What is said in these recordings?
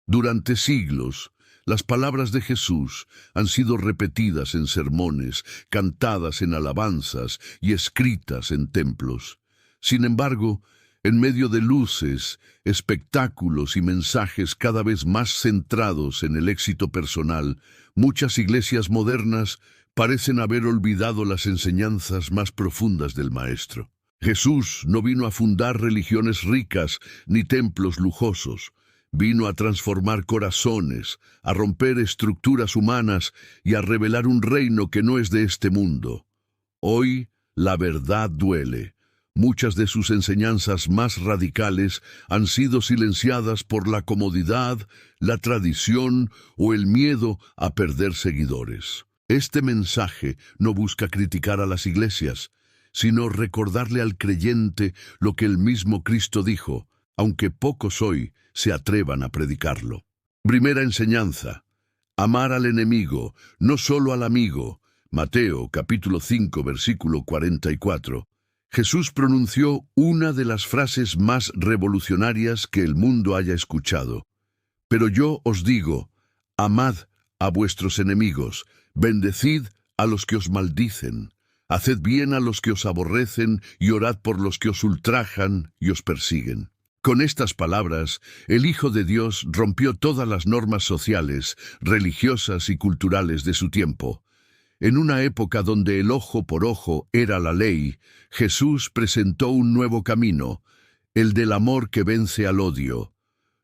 Durante siglos, las palabras de Jesús han sido repetidas en sermones, cantadas en alabanzas y escritas en templos. Sin embargo, en medio de luces, espectáculos y mensajes cada vez más centrados en el éxito personal, muchas iglesias modernas parecen haber olvidado las enseñanzas más profundas del Maestro. Jesús no vino a fundar religiones ricas ni templos lujosos. Vino a transformar corazones, a romper estructuras humanas y a revelar un reino que no es de este mundo. Hoy, la verdad duele. Muchas de sus enseñanzas más radicales han sido silenciadas por la comodidad, la tradición o el miedo a perder seguidores. Este mensaje no busca criticar a las iglesias, sino recordarle al creyente lo que el mismo Cristo dijo: aunque pocos hoy se atrevan a predicarlo. Primera enseñanza: amar al enemigo, no solo al amigo. Mateo capítulo 5, versículo 44. Jesús pronunció una de las frases más revolucionarias que el mundo haya escuchado. Pero yo os digo, amad a vuestros enemigos, bendecid a los que os maldicen, haced bien a los que os aborrecen y orad por los que os ultrajan y os persiguen. Con estas palabras, el Hijo de Dios rompió todas las normas sociales, religiosas y culturales de su tiempo. En una época donde el ojo por ojo era la ley, Jesús presentó un nuevo camino, el del amor que vence al odio.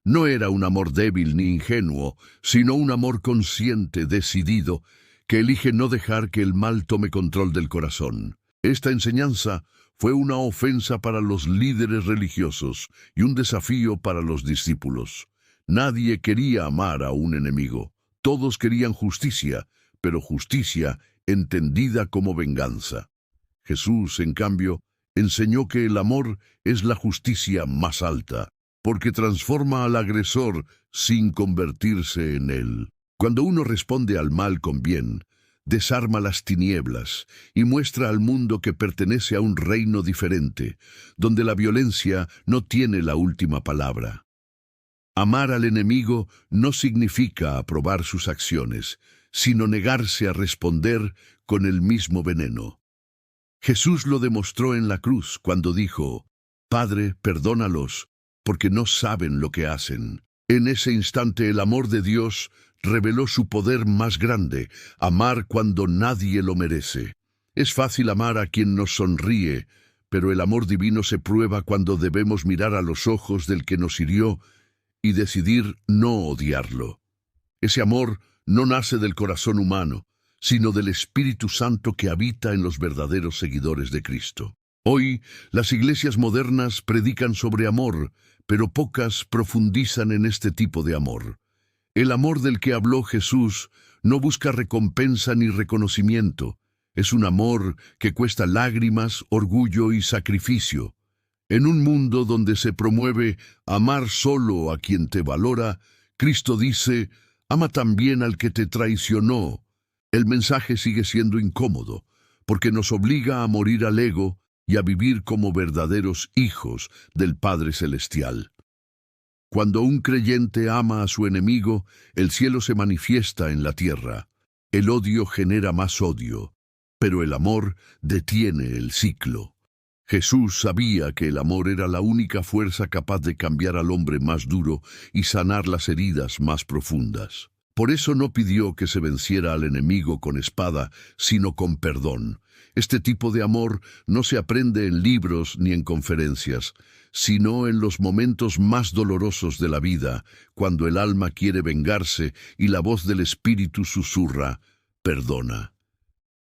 No era un amor débil ni ingenuo, sino un amor consciente, decidido, que elige no dejar que el mal tome control del corazón. Esta enseñanza fue una ofensa para los líderes religiosos y un desafío para los discípulos. Nadie quería amar a un enemigo. Todos querían justicia, pero justicia entendida como venganza. Jesús, en cambio, enseñó que el amor es la justicia más alta, porque transforma al agresor sin convertirse en él. Cuando uno responde al mal con bien, desarma las tinieblas y muestra al mundo que pertenece a un reino diferente, donde la violencia no tiene la última palabra. Amar al enemigo no significa aprobar sus acciones, sino negarse a responder con el mismo veneno. Jesús lo demostró en la cruz cuando dijo: Padre, perdónalos, porque no saben lo que hacen. En ese instante el amor de Dios reveló su poder más grande: amar cuando nadie lo merece. Es fácil amar a quien nos sonríe, pero el amor divino se prueba cuando debemos mirar a los ojos del que nos hirió y decidir no odiarlo. Ese amor no nace del corazón humano, sino del Espíritu Santo que habita en los verdaderos seguidores de Cristo. Hoy, las iglesias modernas predican sobre amor, pero pocas profundizan en este tipo de amor. El amor del que habló Jesús no busca recompensa ni reconocimiento. Es un amor que cuesta lágrimas, orgullo y sacrificio. En un mundo donde se promueve amar solo a quien te valora, Cristo dice: ama también al que te traicionó. El mensaje sigue siendo incómodo, porque nos obliga a morir al ego y a vivir como verdaderos hijos del Padre Celestial. Cuando un creyente ama a su enemigo, el cielo se manifiesta en la tierra. El odio genera más odio, pero el amor detiene el ciclo. Jesús sabía que el amor era la única fuerza capaz de cambiar al hombre más duro y sanar las heridas más profundas. Por eso no pidió que se venciera al enemigo con espada, sino con perdón. Este tipo de amor no se aprende en libros ni en conferencias, sino en los momentos más dolorosos de la vida, cuando el alma quiere vengarse y la voz del Espíritu susurra: perdona.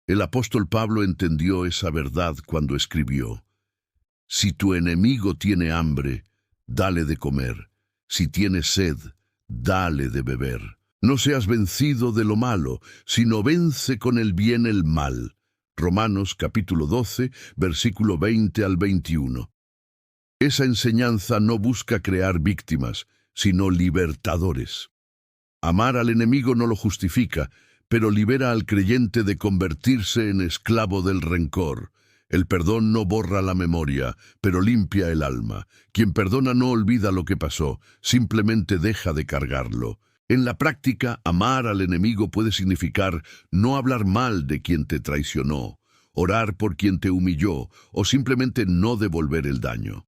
El apóstol Pablo entendió esa verdad cuando escribió: si tu enemigo tiene hambre, dale de comer. Si tiene sed, dale de beber. No seas vencido de lo malo, sino vence con el bien el mal. Romanos capítulo 12, versículo 20 al 21. Esa enseñanza no busca crear víctimas, sino libertadores. Amar al enemigo no lo justifica, pero libera al creyente de convertirse en esclavo del rencor. El perdón no borra la memoria, pero limpia el alma. Quien perdona no olvida lo que pasó, simplemente deja de cargarlo. En la práctica, amar al enemigo puede significar no hablar mal de quien te traicionó, orar por quien te humilló o simplemente no devolver el daño.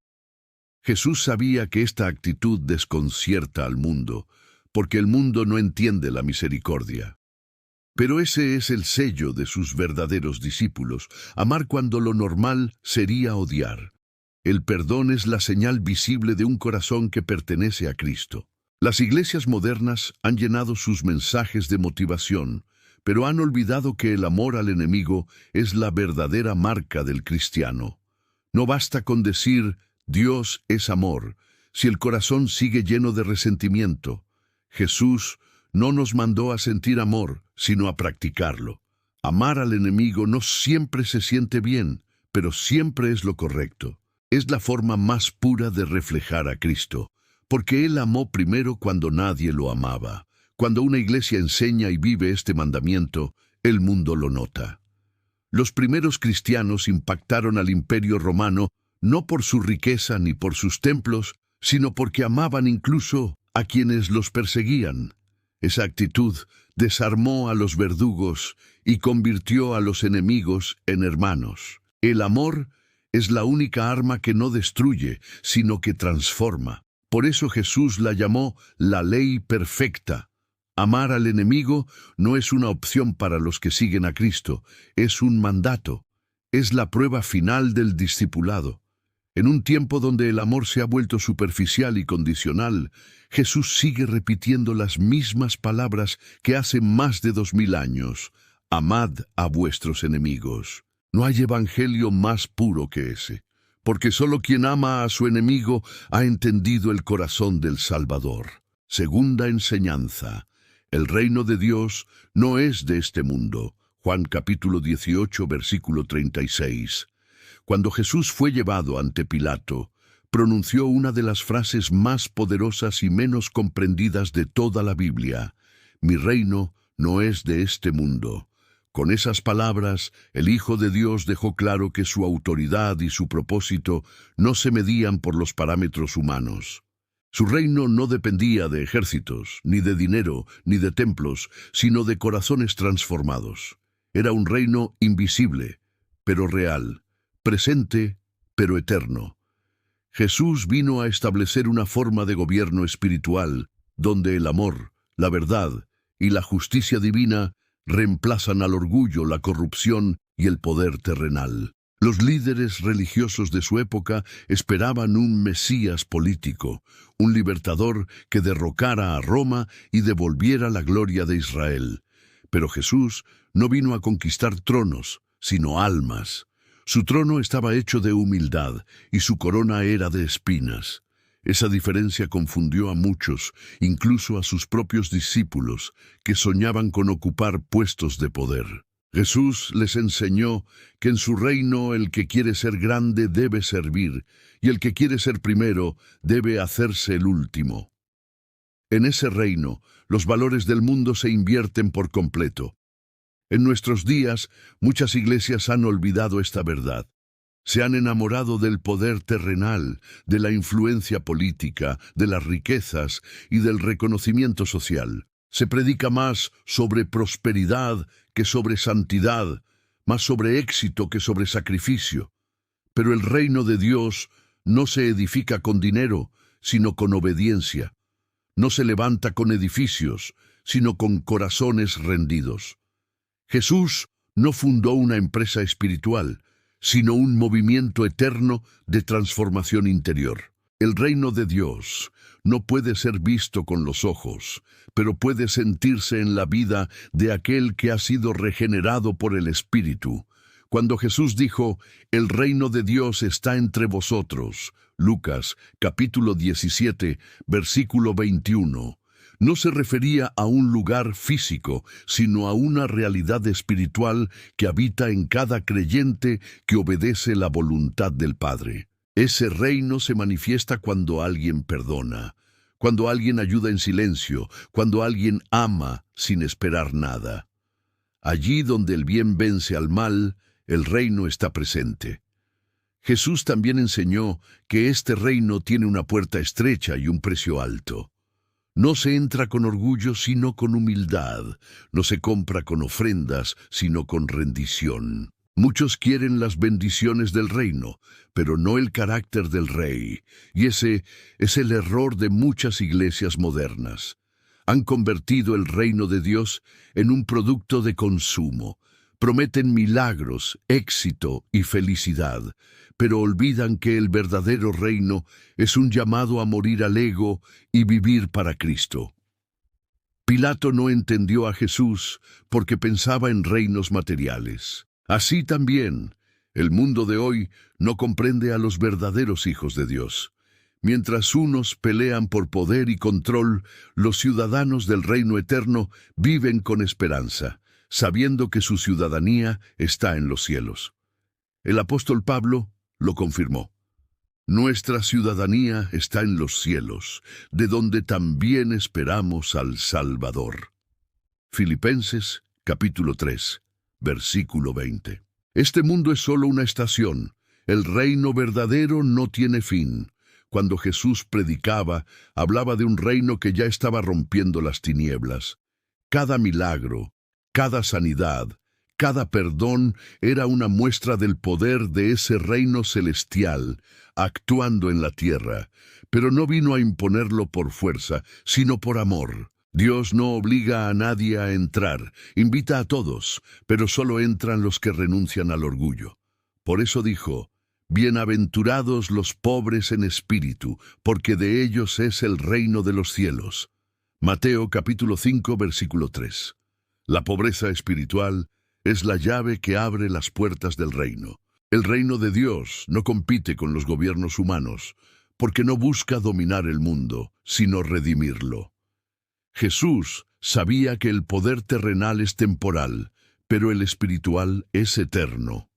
Jesús sabía que esta actitud desconcierta al mundo, porque el mundo no entiende la misericordia. Pero ese es el sello de sus verdaderos discípulos, amar cuando lo normal sería odiar. El perdón es la señal visible de un corazón que pertenece a Cristo. Las iglesias modernas han llenado sus mensajes de motivación, pero han olvidado que el amor al enemigo es la verdadera marca del cristiano. No basta con decir Dios es amor, si el corazón sigue lleno de resentimiento. Jesús no nos mandó a sentir amor, sino a practicarlo. Amar al enemigo no siempre se siente bien, pero siempre es lo correcto. Es la forma más pura de reflejar a Cristo, porque Él amó primero cuando nadie lo amaba. Cuando una iglesia enseña y vive este mandamiento, el mundo lo nota. Los primeros cristianos impactaron al Imperio Romano no por su riqueza ni por sus templos, sino porque amaban incluso a quienes los perseguían. Esa actitud desarmó a los verdugos y convirtió a los enemigos en hermanos. El amor es la única arma que no destruye, sino que transforma. Por eso Jesús la llamó la ley perfecta. Amar al enemigo no es una opción para los que siguen a Cristo, es un mandato. Es la prueba final del discipulado. En un tiempo donde el amor se ha vuelto superficial y condicional, Jesús sigue repitiendo las mismas palabras que hace más de 2000 años. Amad a vuestros enemigos. No hay evangelio más puro que ese, porque solo quien ama a su enemigo ha entendido el corazón del Salvador. Segunda enseñanza. El reino de Dios no es de este mundo. Juan capítulo 18, versículo 36. Cuando Jesús fue llevado ante Pilato, pronunció una de las frases más poderosas y menos comprendidas de toda la Biblia. Mi reino no es de este mundo. Con esas palabras, el Hijo de Dios dejó claro que su autoridad y su propósito no se medían por los parámetros humanos. Su reino no dependía de ejércitos, ni de dinero, ni de templos, sino de corazones transformados. Era un reino invisible, pero real, presente, pero eterno. Jesús vino a establecer una forma de gobierno espiritual, donde el amor, la verdad y la justicia divina reemplazan al orgullo, la corrupción y el poder terrenal. Los líderes religiosos de su época esperaban un Mesías político, un libertador que derrocara a Roma y devolviera la gloria de Israel. Pero Jesús no vino a conquistar tronos, sino almas. Su trono estaba hecho de humildad y su corona era de espinas. Esa diferencia confundió a muchos, incluso a sus propios discípulos, que soñaban con ocupar puestos de poder. Jesús les enseñó que en su reino el que quiere ser grande debe servir, y el que quiere ser primero debe hacerse el último. En ese reino, los valores del mundo se invierten por completo. En nuestros días, muchas iglesias han olvidado esta verdad. Se han enamorado del poder terrenal, de la influencia política, de las riquezas y del reconocimiento social. Se predica más sobre prosperidad que sobre santidad, más sobre éxito que sobre sacrificio. Pero el reino de Dios no se edifica con dinero, sino con obediencia. No se levanta con edificios, sino con corazones rendidos. Jesús no fundó una empresa espiritual, sino un movimiento eterno de transformación interior. El reino de Dios no puede ser visto con los ojos, pero puede sentirse en la vida de aquel que ha sido regenerado por el Espíritu. Cuando Jesús dijo, el reino de Dios está entre vosotros, Lucas capítulo 17, versículo 21, no se refería a un lugar físico, sino a una realidad espiritual que habita en cada creyente que obedece la voluntad del Padre. Ese reino se manifiesta cuando alguien perdona, cuando alguien ayuda en silencio, cuando alguien ama sin esperar nada. Allí donde el bien vence al mal, el reino está presente. Jesús también enseñó que este reino tiene una puerta estrecha y un precio alto. No se entra con orgullo, sino con humildad. No se compra con ofrendas, sino con rendición. Muchos quieren las bendiciones del reino, pero no el carácter del rey. Y ese es el error de muchas iglesias modernas. Han convertido el reino de Dios en un producto de consumo. Prometen milagros, éxito y felicidad, pero olvidan que el verdadero reino es un llamado a morir al ego y vivir para Cristo. Pilato no entendió a Jesús porque pensaba en reinos materiales. Así también, el mundo de hoy no comprende a los verdaderos hijos de Dios. Mientras unos pelean por poder y control, los ciudadanos del reino eterno viven con esperanza, sabiendo que su ciudadanía está en los cielos. El apóstol Pablo lo confirmó. Nuestra ciudadanía está en los cielos, de donde también esperamos al Salvador. Filipenses, capítulo 3, versículo 20. Este mundo es solo una estación. El reino verdadero no tiene fin. Cuando Jesús predicaba, hablaba de un reino que ya estaba rompiendo las tinieblas. Cada milagro, cada sanidad, cada perdón era una muestra del poder de ese reino celestial actuando en la tierra, pero no vino a imponerlo por fuerza, sino por amor. Dios no obliga a nadie a entrar, invita a todos, pero solo entran los que renuncian al orgullo. Por eso dijo: bienaventurados los pobres en espíritu, porque de ellos es el reino de los cielos. Mateo capítulo 5, versículo 3. La pobreza espiritual es la llave que abre las puertas del reino. El reino de Dios no compite con los gobiernos humanos, porque no busca dominar el mundo, sino redimirlo. Jesús sabía que el poder terrenal es temporal, pero el espiritual es eterno.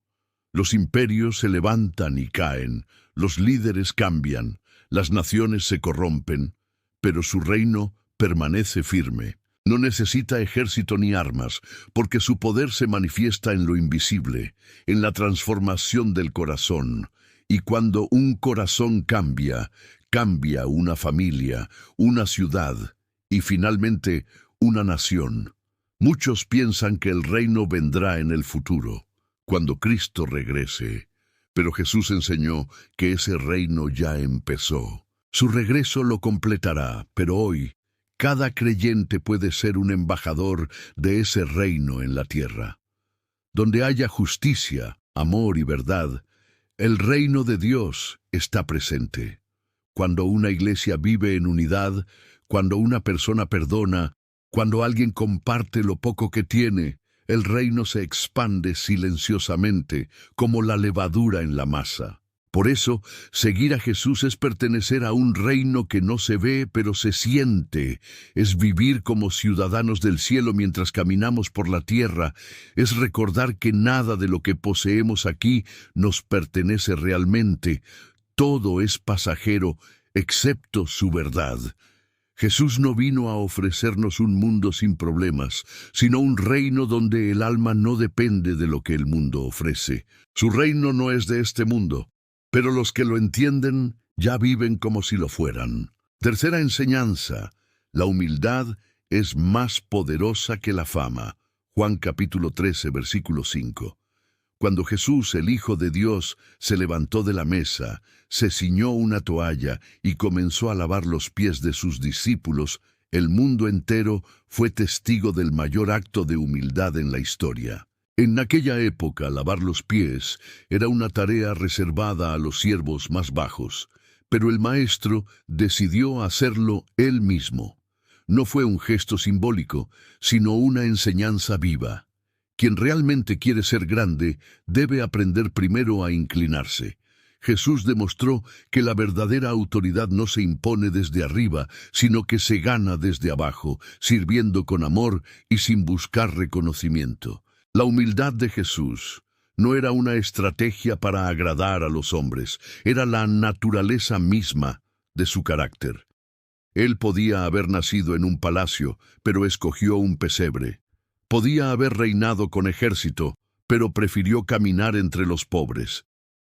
Los imperios se levantan y caen, los líderes cambian, las naciones se corrompen, pero su reino permanece firme. No necesita ejército ni armas, porque su poder se manifiesta en lo invisible, en la transformación del corazón. Y cuando un corazón cambia, cambia una familia, una ciudad y finalmente una nación. Muchos piensan que el reino vendrá en el futuro, cuando Cristo regrese. Pero Jesús enseñó que ese reino ya empezó. Su regreso lo completará, pero hoy, cada creyente puede ser un embajador de ese reino en la tierra. Donde haya justicia, amor y verdad, el reino de Dios está presente. Cuando una iglesia vive en unidad, cuando una persona perdona, cuando alguien comparte lo poco que tiene, el reino se expande silenciosamente, como la levadura en la masa. Por eso, seguir a Jesús es pertenecer a un reino que no se ve, pero se siente. Es vivir como ciudadanos del cielo mientras caminamos por la tierra. Es recordar que nada de lo que poseemos aquí nos pertenece realmente. Todo es pasajero, excepto su verdad. Jesús no vino a ofrecernos un mundo sin problemas, sino un reino donde el alma no depende de lo que el mundo ofrece. Su reino no es de este mundo, pero los que lo entienden ya viven como si lo fueran. Tercera enseñanza: la humildad es más poderosa que la fama. Juan capítulo 13, versículo 5. Cuando Jesús, el Hijo de Dios, se levantó de la mesa, se ciñó una toalla y comenzó a lavar los pies de sus discípulos, el mundo entero fue testigo del mayor acto de humildad en la historia. En aquella época, lavar los pies era una tarea reservada a los siervos más bajos, pero el Maestro decidió hacerlo él mismo. No fue un gesto simbólico, sino una enseñanza viva. Quien realmente quiere ser grande debe aprender primero a inclinarse. Jesús demostró que la verdadera autoridad no se impone desde arriba, sino que se gana desde abajo, sirviendo con amor y sin buscar reconocimiento. La humildad de Jesús no era una estrategia para agradar a los hombres, era la naturaleza misma de su carácter. Él podía haber nacido en un palacio, pero escogió un pesebre. Podía haber reinado con ejército, pero prefirió caminar entre los pobres.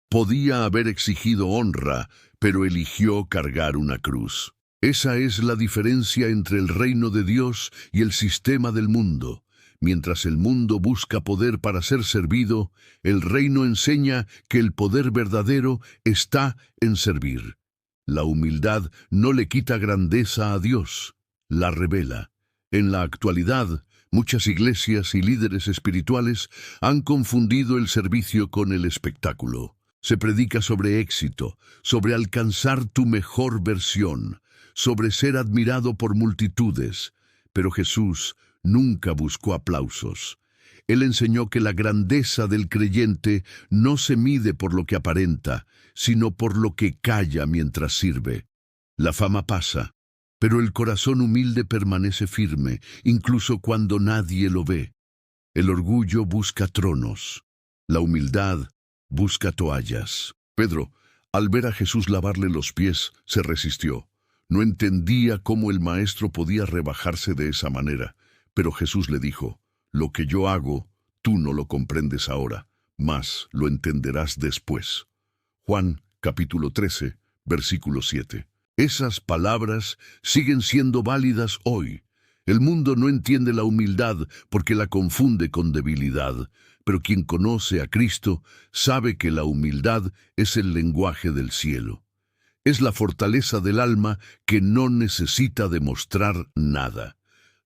Podía haber exigido honra, pero eligió cargar una cruz. Esa es la diferencia entre el reino de Dios y el sistema del mundo. Mientras el mundo busca poder para ser servido, el reino enseña que el poder verdadero está en servir. La humildad no le quita grandeza a Dios, la revela. En la actualidad, muchas iglesias y líderes espirituales han confundido el servicio con el espectáculo. Se predica sobre éxito, sobre alcanzar tu mejor versión, sobre ser admirado por multitudes, pero Jesús nunca buscó aplausos. Él enseñó que la grandeza del creyente no se mide por lo que aparenta, sino por lo que calla mientras sirve. La fama pasa, pero el corazón humilde permanece firme, incluso cuando nadie lo ve. El orgullo busca tronos, la humildad busca toallas. Pedro, al ver a Jesús lavarle los pies, se resistió. No entendía cómo el maestro podía rebajarse de esa manera. Pero Jesús le dijo, lo que yo hago, tú no lo comprendes ahora, mas lo entenderás después. Juan, capítulo 13, versículo 7. Esas palabras siguen siendo válidas hoy. El mundo no entiende la humildad porque la confunde con debilidad, pero quien conoce a Cristo sabe que la humildad es el lenguaje del cielo. Es la fortaleza del alma que no necesita demostrar nada.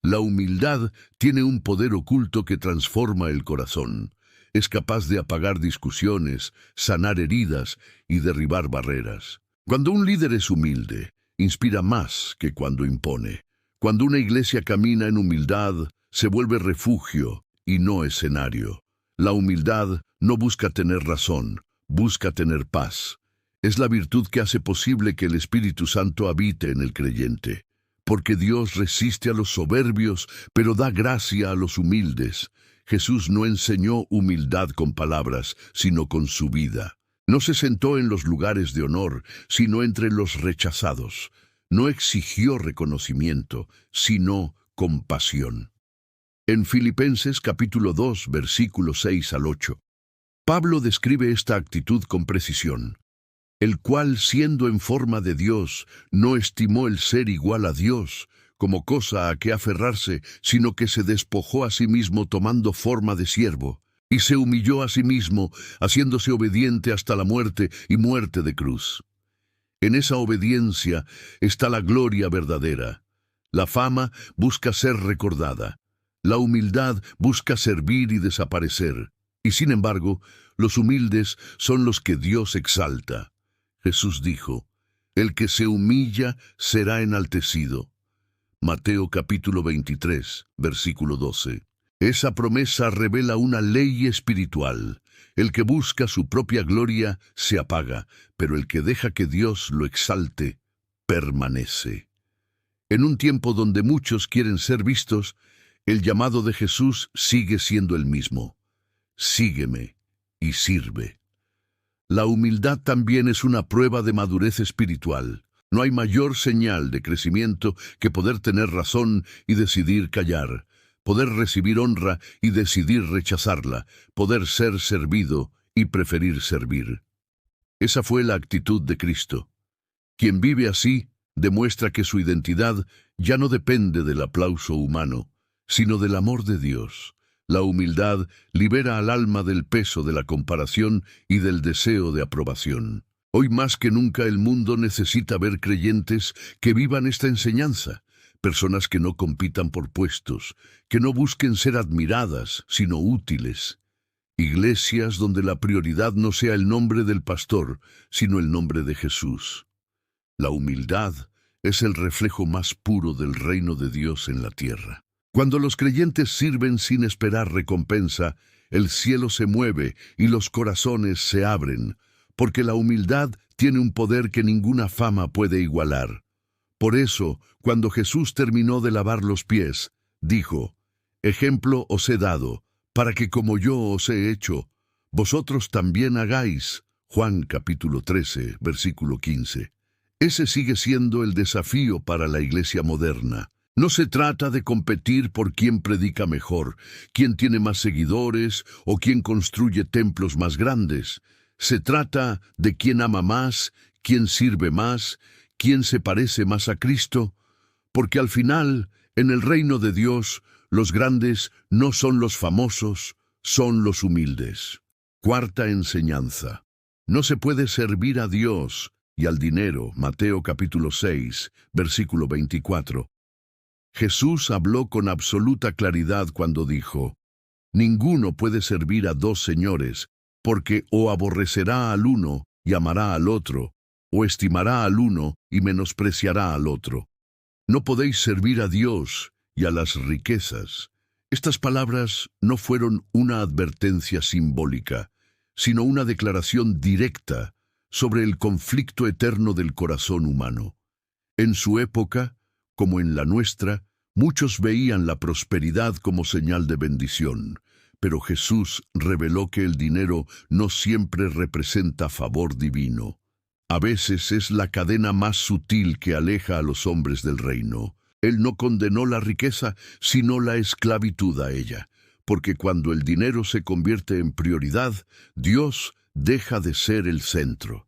La humildad tiene un poder oculto que transforma el corazón. Es capaz de apagar discusiones, sanar heridas y derribar barreras. Cuando un líder es humilde, inspira más que cuando impone. Cuando una iglesia camina en humildad, se vuelve refugio y no escenario. La humildad no busca tener razón, busca tener paz. Es la virtud que hace posible que el Espíritu Santo habite en el creyente. Porque Dios resiste a los soberbios, pero da gracia a los humildes. Jesús no enseñó humildad con palabras, sino con su vida. No se sentó en los lugares de honor, sino entre los rechazados. No exigió reconocimiento, sino compasión. En Filipenses capítulo 2, versículos 6 al 8, Pablo describe esta actitud con precisión. El cual, siendo en forma de Dios, no estimó el ser igual a Dios como cosa a que aferrarse, sino que se despojó a sí mismo tomando forma de siervo, y se humilló a sí mismo, haciéndose obediente hasta la muerte y muerte de cruz. En esa obediencia está la gloria verdadera. La fama busca ser recordada. La humildad busca servir y desaparecer. Y sin embargo, los humildes son los que Dios exalta. Jesús dijo, el que se humilla será enaltecido. Mateo capítulo 23, versículo 12. Esa promesa revela una ley espiritual. El que busca su propia gloria se apaga, pero el que deja que Dios lo exalte, permanece. En un tiempo donde muchos quieren ser vistos, el llamado de Jesús sigue siendo el mismo. Sígueme y sirve. La humildad también es una prueba de madurez espiritual. No hay mayor señal de crecimiento que poder tener razón y decidir callar, poder recibir honra y decidir rechazarla, poder ser servido y preferir servir. Esa fue la actitud de Cristo. Quien vive así demuestra que su identidad ya no depende del aplauso humano, sino del amor de Dios. La humildad libera al alma del peso de la comparación y del deseo de aprobación. Hoy más que nunca el mundo necesita ver creyentes que vivan esta enseñanza, personas que no compitan por puestos, que no busquen ser admiradas, sino útiles. Iglesias donde la prioridad no sea el nombre del pastor, sino el nombre de Jesús. La humildad es el reflejo más puro del reino de Dios en la tierra. Cuando los creyentes sirven sin esperar recompensa, el cielo se mueve y los corazones se abren, porque la humildad tiene un poder que ninguna fama puede igualar. Por eso, cuando Jesús terminó de lavar los pies, dijo, «Ejemplo os he dado, para que como yo os he hecho, vosotros también hagáis». Juan capítulo 13, versículo 15. Ese sigue siendo el desafío para la iglesia moderna. No se trata de competir por quién predica mejor, quién tiene más seguidores o quién construye templos más grandes. Se trata de quién ama más, quién sirve más, quién se parece más a Cristo, porque al final, en el reino de Dios, los grandes no son los famosos, son los humildes. Cuarta enseñanza. No se puede servir a Dios y al dinero. Mateo capítulo 6, versículo 24. Jesús habló con absoluta claridad cuando dijo: ninguno puede servir a dos señores, porque o aborrecerá al uno y amará al otro, o estimará al uno y menospreciará al otro. No podéis servir a Dios y a las riquezas. Estas palabras no fueron una advertencia simbólica, sino una declaración directa sobre el conflicto eterno del corazón humano. En su época, como en la nuestra, muchos veían la prosperidad como señal de bendición, pero Jesús reveló que el dinero no siempre representa favor divino. A veces es la cadena más sutil que aleja a los hombres del reino. Él no condenó la riqueza, sino la esclavitud a ella, porque cuando el dinero se convierte en prioridad, Dios deja de ser el centro.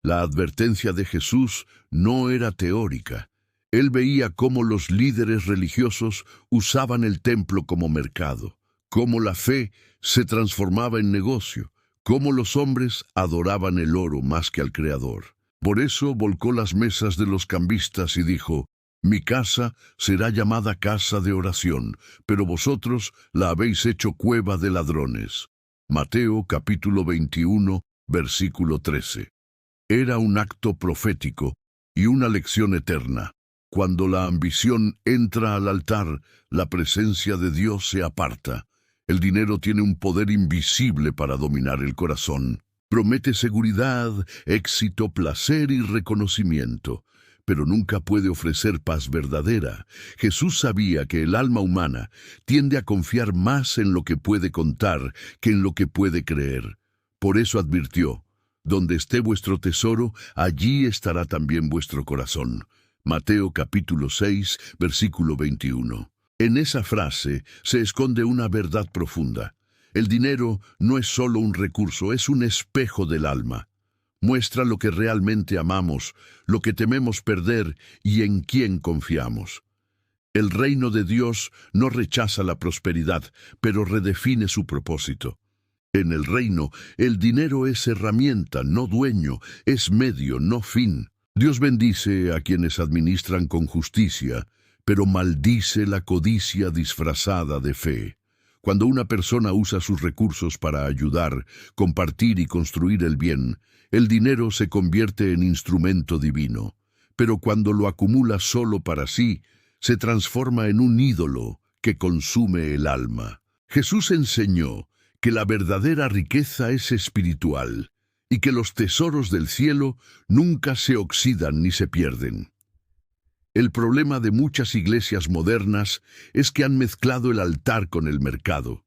La advertencia de Jesús no era teórica. Él veía cómo los líderes religiosos usaban el templo como mercado, cómo la fe se transformaba en negocio, cómo los hombres adoraban el oro más que al Creador. Por eso volcó las mesas de los cambistas y dijo: mi casa será llamada casa de oración, pero vosotros la habéis hecho cueva de ladrones. Mateo capítulo 21, versículo 13. Era un acto profético y una lección eterna. Cuando la ambición entra al altar, la presencia de Dios se aparta. El dinero tiene un poder invisible para dominar el corazón. Promete seguridad, éxito, placer y reconocimiento, pero nunca puede ofrecer paz verdadera. Jesús sabía que el alma humana tiende a confiar más en lo que puede contar que en lo que puede creer. Por eso advirtió: donde esté vuestro tesoro, allí estará también vuestro corazón. Mateo capítulo 6, versículo 21. En esa frase se esconde una verdad profunda. El dinero no es solo un recurso, es un espejo del alma. Muestra lo que realmente amamos, lo que tememos perder y en quién confiamos. El reino de Dios no rechaza la prosperidad, pero redefine su propósito. En el reino, el dinero es herramienta, no dueño, es medio, no fin. Dios bendice a quienes administran con justicia, pero maldice la codicia disfrazada de fe. Cuando una persona usa sus recursos para ayudar, compartir y construir el bien, el dinero se convierte en instrumento divino. Pero cuando lo acumula solo para sí, se transforma en un ídolo que consume el alma. Jesús enseñó que la verdadera riqueza es espiritual y que los tesoros del cielo nunca se oxidan ni se pierden. El problema de muchas iglesias modernas es que han mezclado el altar con el mercado.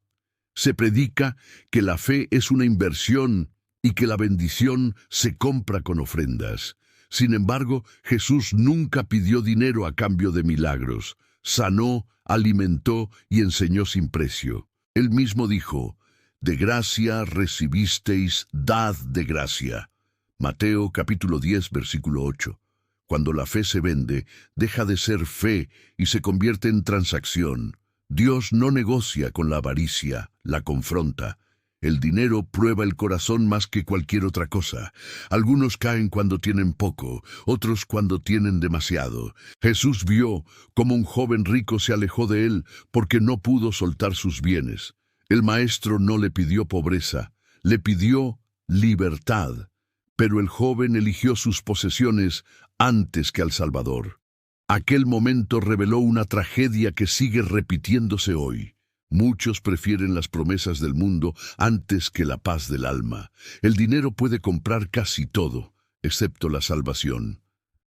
Se predica que la fe es una inversión y que la bendición se compra con ofrendas. Sin embargo, Jesús nunca pidió dinero a cambio de milagros. Sanó, alimentó y enseñó sin precio. Él mismo dijo: de gracia recibisteis, dad de gracia. Mateo capítulo 10, versículo 8. Cuando la fe se vende, deja de ser fe y se convierte en transacción. Dios no negocia con la avaricia, la confronta. El dinero prueba el corazón más que cualquier otra cosa. Algunos caen cuando tienen poco, otros cuando tienen demasiado. Jesús vio cómo un joven rico se alejó de él porque no pudo soltar sus bienes. El maestro no le pidió pobreza, le pidió libertad. Pero el joven eligió sus posesiones antes que al Salvador. Aquel momento reveló una tragedia que sigue repitiéndose hoy. Muchos prefieren las promesas del mundo antes que la paz del alma. El dinero puede comprar casi todo, excepto la salvación.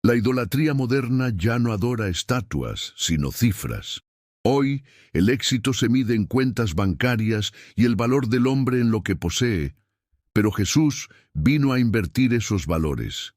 La idolatría moderna ya no adora estatuas, sino cifras. Hoy, el éxito se mide en cuentas bancarias y el valor del hombre en lo que posee. Pero Jesús vino a invertir esos valores.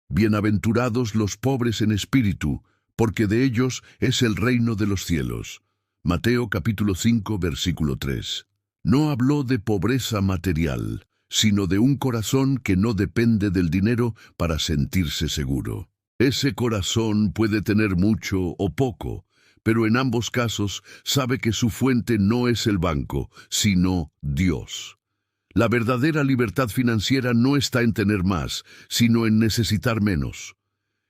Bienaventurados los pobres en espíritu, porque de ellos es el reino de los cielos. Mateo capítulo 5, versículo 3. No habló de pobreza material, sino de un corazón que no depende del dinero para sentirse seguro. Ese corazón puede tener mucho o poco, pero en ambos casos sabe que su fuente no es el banco, sino Dios. La verdadera libertad financiera no está en tener más, sino en necesitar menos.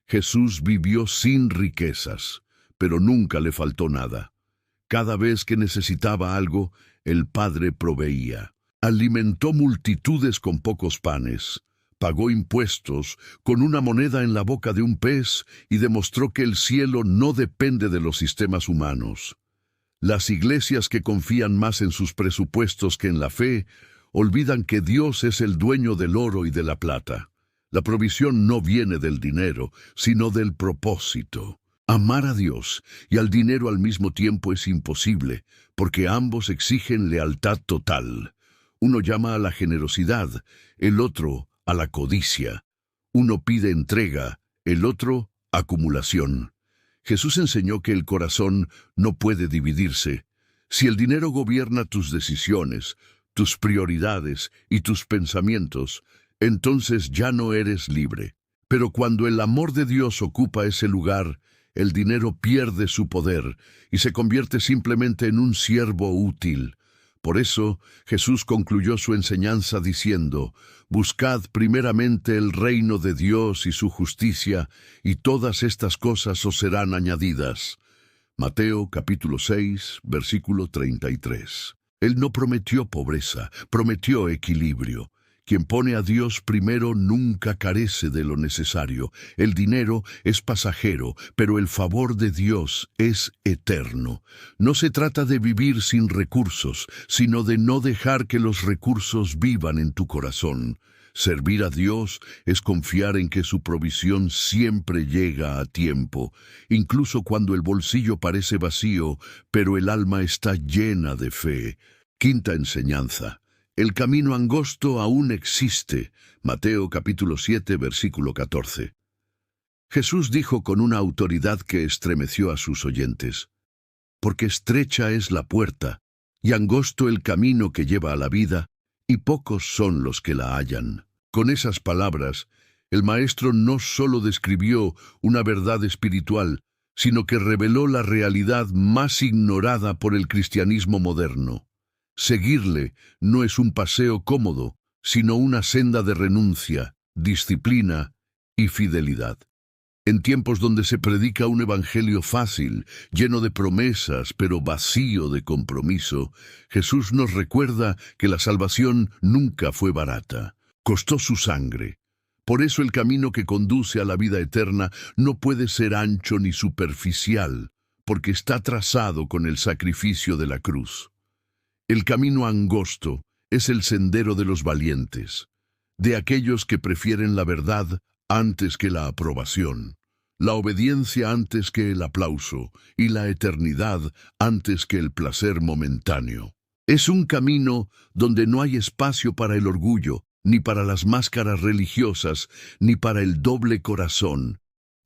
Jesús vivió sin riquezas, pero nunca le faltó nada. Cada vez que necesitaba algo, el Padre proveía. Alimentó multitudes con pocos panes, pagó impuestos con una moneda en la boca de un pez y demostró que el cielo no depende de los sistemas humanos. Las iglesias que confían más en sus presupuestos que en la fe, olvidan que Dios es el dueño del oro y de la plata. La provisión no viene del dinero, sino del propósito. Amar a Dios y al dinero al mismo tiempo es imposible, porque ambos exigen lealtad total. Uno llama a la generosidad, el otro a la codicia. Uno pide entrega, el otro acumulación. Jesús enseñó que el corazón no puede dividirse. Si el dinero gobierna tus decisiones, tus prioridades y tus pensamientos, entonces ya no eres libre. Pero cuando el amor de Dios ocupa ese lugar, el dinero pierde su poder y se convierte simplemente en un siervo útil. Por eso, Jesús concluyó su enseñanza diciendo: «Buscad primeramente el reino de Dios y su justicia, y todas estas cosas os serán añadidas». Mateo capítulo 6, versículo 33. Él no prometió pobreza, prometió equilibrio. Quien pone a Dios primero nunca carece de lo necesario. El dinero es pasajero, pero el favor de Dios es eterno. No se trata de vivir sin recursos, sino de no dejar que los recursos vivan en tu corazón. Servir a Dios es confiar en que su provisión siempre llega a tiempo, incluso cuando el bolsillo parece vacío, pero el alma está llena de fe. Quinta enseñanza. El camino angosto aún existe. Mateo capítulo 7, versículo 14. Jesús dijo con una autoridad que estremeció a sus oyentes: «Porque estrecha es la puerta, y angosto el camino que lleva a la vida, y pocos son los que la hallan». Con esas palabras, el Maestro no solo describió una verdad espiritual, sino que reveló la realidad más ignorada por el cristianismo moderno. Seguirle no es un paseo cómodo, sino una senda de renuncia, disciplina y fidelidad. En tiempos donde se predica un evangelio fácil, lleno de promesas, pero vacío de compromiso, Jesús nos recuerda que la salvación nunca fue barata. Costó su sangre. Por eso el camino que conduce a la vida eterna no puede ser ancho ni superficial, porque está trazado con el sacrificio de la cruz. El camino angosto es el sendero de los valientes, de aquellos que prefieren la verdad antes que la aprobación, la obediencia antes que el aplauso y la eternidad antes que el placer momentáneo. Es un camino donde no hay espacio para el orgullo, ni para las máscaras religiosas, ni para el doble corazón.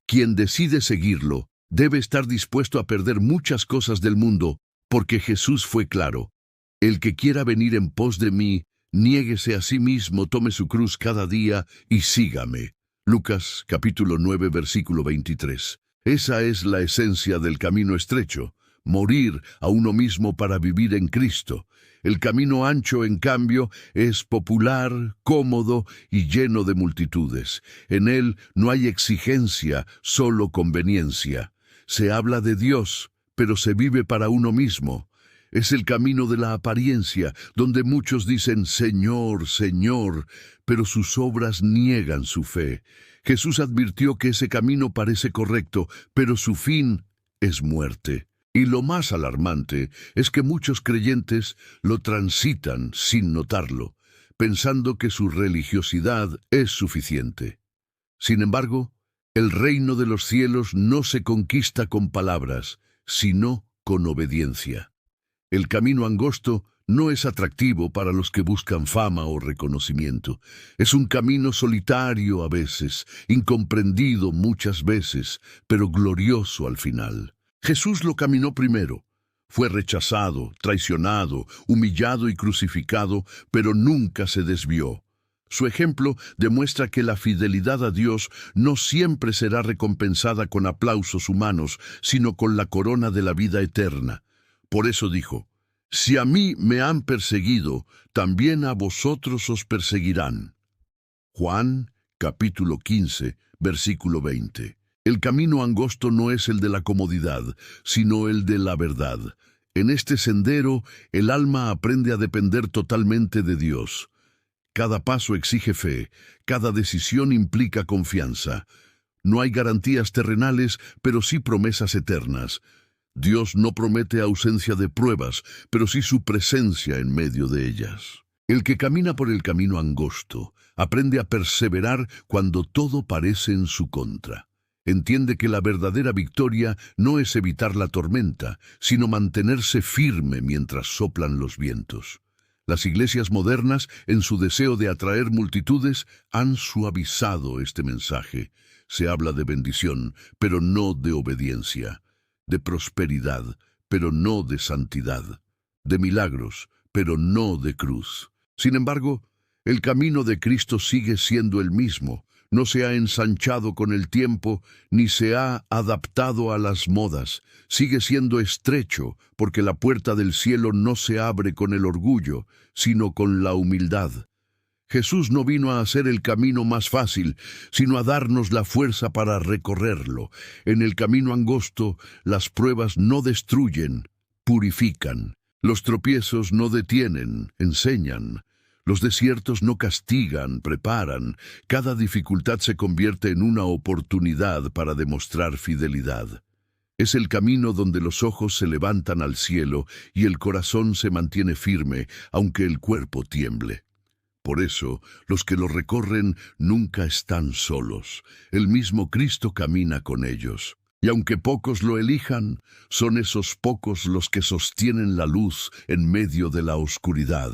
Quien decide seguirlo debe estar dispuesto a perder muchas cosas del mundo, porque Jesús fue claro: «El que quiera venir en pos de mí, niéguese a sí mismo, tome su cruz cada día y sígame». Lucas capítulo 9, versículo 23. Esa es la esencia del camino estrecho: morir a uno mismo para vivir en Cristo. El camino ancho, en cambio, es popular, cómodo y lleno de multitudes. En él no hay exigencia, solo conveniencia. Se habla de Dios, pero se vive para uno mismo. Es el camino de la apariencia, donde muchos dicen «Señor, Señor», pero sus obras niegan su fe. Jesús advirtió que ese camino parece correcto, pero su fin es muerte. Y lo más alarmante es que muchos creyentes lo transitan sin notarlo, pensando que su religiosidad es suficiente. Sin embargo, el reino de los cielos no se conquista con palabras, sino con obediencia. El camino angosto No es atractivo para los que buscan fama o reconocimiento. Es un camino solitario a veces, incomprendido muchas veces, pero glorioso al final. Jesús lo caminó primero. Fue rechazado, traicionado, humillado y crucificado, pero nunca se desvió. Su ejemplo demuestra que la fidelidad a Dios no siempre será recompensada con aplausos humanos, sino con la corona de la vida eterna. Por eso dijo: «Si a mí me han perseguido, también a vosotros os perseguirán». Juan, capítulo 15, versículo 20. El camino angosto no es el de la comodidad, sino el de la verdad. En este sendero, el alma aprende a depender totalmente de Dios. Cada paso exige fe, cada decisión implica confianza. No hay garantías terrenales, pero sí promesas eternas. Dios no promete ausencia de pruebas, pero sí su presencia en medio de ellas. El que camina por el camino angosto aprende a perseverar cuando todo parece en su contra. Entiende que la verdadera victoria no es evitar la tormenta, sino mantenerse firme mientras soplan los vientos. Las iglesias modernas, en su deseo de atraer multitudes, han suavizado este mensaje. Se habla de bendición, pero no de obediencia; de prosperidad, pero no de santidad; de milagros, pero no de cruz. Sin embargo, el camino de Cristo sigue siendo el mismo. No se ha ensanchado con el tiempo, ni se ha adaptado a las modas. Sigue siendo estrecho, porque la puerta del cielo no se abre con el orgullo, sino con la humildad. Jesús no vino a hacer el camino más fácil, sino a darnos la fuerza para recorrerlo. En el camino angosto, las pruebas no destruyen, purifican. Los tropiezos no detienen, enseñan. Los desiertos no castigan, preparan. Cada dificultad se convierte en una oportunidad para demostrar fidelidad. Es el camino donde los ojos se levantan al cielo y el corazón se mantiene firme, aunque el cuerpo tiemble. Por eso, los que lo recorren nunca están solos. El mismo Cristo camina con ellos. Y aunque pocos lo elijan, son esos pocos los que sostienen la luz en medio de la oscuridad.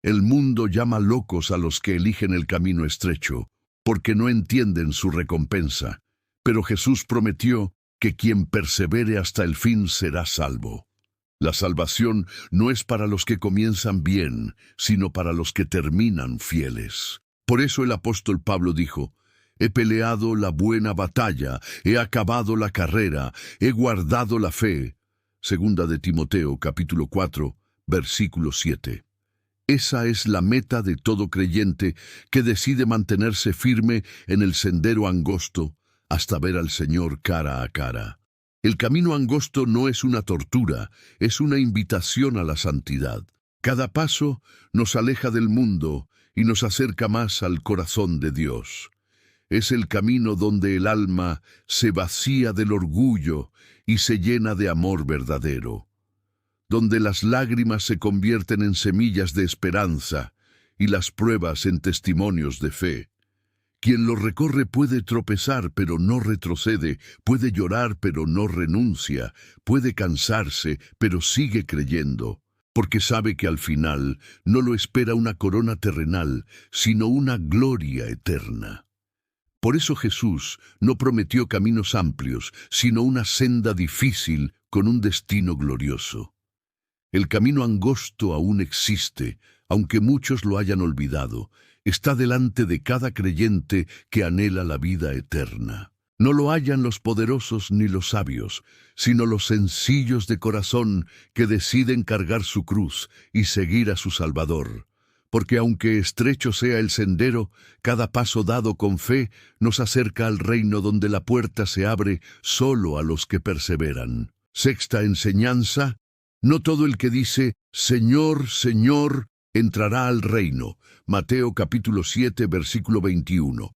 El mundo llama locos a los que eligen el camino estrecho, porque no entienden su recompensa. Pero Jesús prometió que quien persevere hasta el fin será salvo. La salvación no es para los que comienzan bien, sino para los que terminan fieles. Por eso el apóstol Pablo dijo: «He peleado la buena batalla, he acabado la carrera, he guardado la fe». Segunda de Timoteo, capítulo 4, versículo 7. Esa es la meta de todo creyente que decide mantenerse firme en el sendero angosto hasta ver al Señor cara a cara. El camino angosto no es una tortura, es una invitación a la santidad. Cada paso nos aleja del mundo y nos acerca más al corazón de Dios. Es el camino donde el alma se vacía del orgullo y se llena de amor verdadero, donde las lágrimas se convierten en semillas de esperanza y las pruebas en testimonios de fe. Quien lo recorre puede tropezar, pero no retrocede; puede llorar, pero no renuncia; puede cansarse, pero sigue creyendo, porque sabe que al final no lo espera una corona terrenal, sino una gloria eterna. Por eso Jesús no prometió caminos amplios, sino una senda difícil con un destino glorioso. El camino angosto aún existe, aunque muchos lo hayan olvidado. Está delante de cada creyente que anhela la vida eterna. No lo hallan los poderosos ni los sabios, sino los sencillos de corazón que deciden cargar su cruz y seguir a su Salvador. Porque aunque estrecho sea el sendero, cada paso dado con fe nos acerca al reino donde la puerta se abre solo a los que perseveran. Sexta enseñanza: no todo el que dice «Señor, Señor», entrará al reino. Mateo capítulo 7, versículo 21.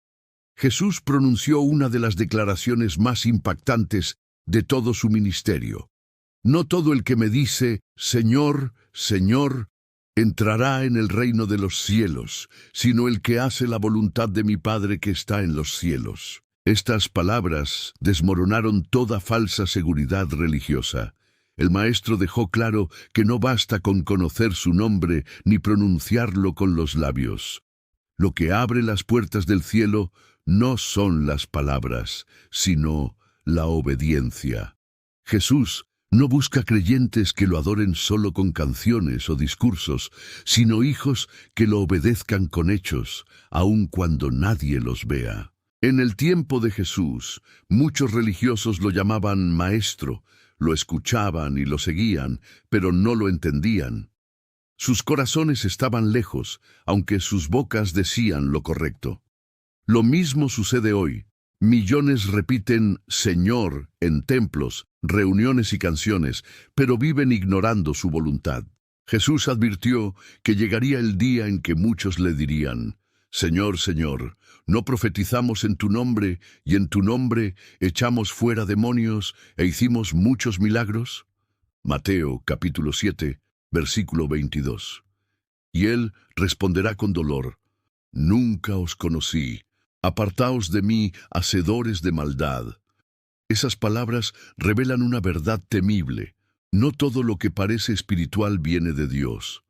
Jesús pronunció una de las declaraciones más impactantes de todo su ministerio. No todo el que me dice «Señor, Señor», entrará en el reino de los cielos, sino el que hace la voluntad de mi Padre que está en los cielos. Estas palabras desmoronaron toda falsa seguridad religiosa. El Maestro dejó claro que no basta con conocer su nombre ni pronunciarlo con los labios. Lo que abre las puertas del cielo no son las palabras, sino la obediencia. Jesús no busca creyentes que lo adoren solo con canciones o discursos, sino hijos que lo obedezcan con hechos, aun cuando nadie los vea. En el tiempo de Jesús, muchos religiosos lo llamaban maestro, lo escuchaban y lo seguían, pero no lo entendían. Sus corazones estaban lejos, aunque sus bocas decían lo correcto. Lo mismo sucede hoy. Millones repiten Señor en templos, reuniones y canciones, pero viven ignorando su voluntad. Jesús advirtió que llegaría el día en que muchos le dirían, Señor, Señor, ¿no profetizamos en tu nombre y en tu nombre echamos fuera demonios e hicimos muchos milagros? Mateo capítulo 7, versículo 22. Y él responderá con dolor, Nunca os conocí. Apartaos de mí, hacedores de maldad. Esas palabras revelan una verdad temible. No todo lo que parece espiritual viene de Dios.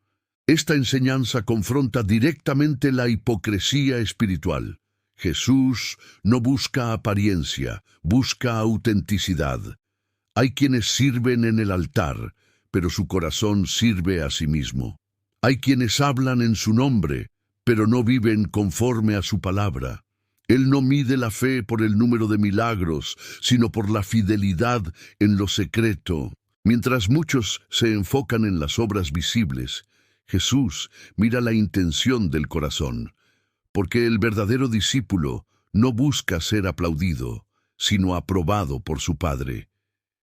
Esta enseñanza confronta directamente la hipocresía espiritual. Jesús no busca apariencia, busca autenticidad. Hay quienes sirven en el altar, pero su corazón sirve a sí mismo. Hay quienes hablan en su nombre, pero no viven conforme a su palabra. Él no mide la fe por el número de milagros, sino por la fidelidad en lo secreto. Mientras muchos se enfocan en las obras visibles, Jesús mira la intención del corazón, porque el verdadero discípulo no busca ser aplaudido, sino aprobado por su Padre.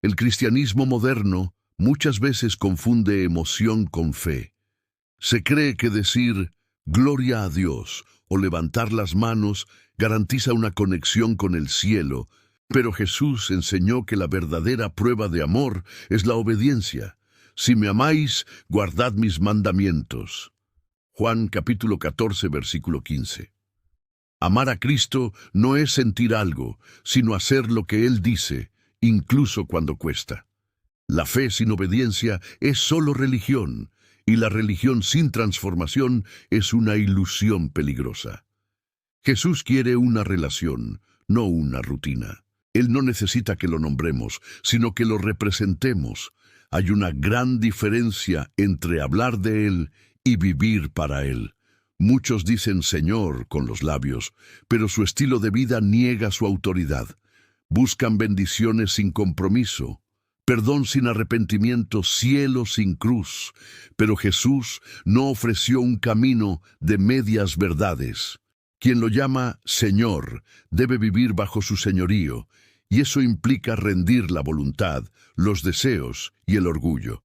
El cristianismo moderno muchas veces confunde emoción con fe. Se cree que decir «Gloria a Dios» o levantar las manos garantiza una conexión con el cielo, pero Jesús enseñó que la verdadera prueba de amor es la obediencia. Si me amáis, guardad mis mandamientos. Juan capítulo 14, versículo 15. Amar a Cristo no es sentir algo, sino hacer lo que Él dice, incluso cuando cuesta. La fe sin obediencia es solo religión, y la religión sin transformación es una ilusión peligrosa. Jesús quiere una relación, no una rutina. Él no necesita que lo nombremos, sino que lo representemos. Hay una gran diferencia entre hablar de Él y vivir para Él. Muchos dicen Señor con los labios, pero su estilo de vida niega su autoridad. Buscan bendiciones sin compromiso, perdón sin arrepentimiento, cielo sin cruz. Pero Jesús no ofreció un camino de medias verdades. Quien lo llama Señor debe vivir bajo su señorío, y eso implica rendir la voluntad, los deseos y el orgullo.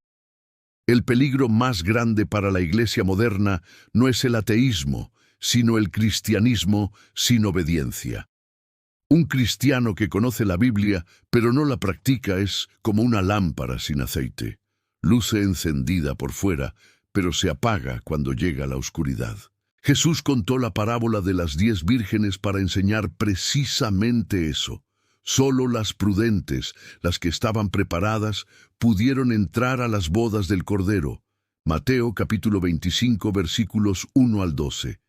El peligro más grande para la iglesia moderna no es el ateísmo, sino el cristianismo sin obediencia. Un cristiano que conoce la Biblia, pero no la practica, es como una lámpara sin aceite. Luce encendida por fuera, pero se apaga cuando llega la oscuridad. Jesús contó la parábola de las 10 vírgenes para enseñar precisamente eso. Solo las prudentes, las que estaban preparadas, pudieron entrar a las bodas del Cordero. Mateo capítulo 25, versículos 1 al 12.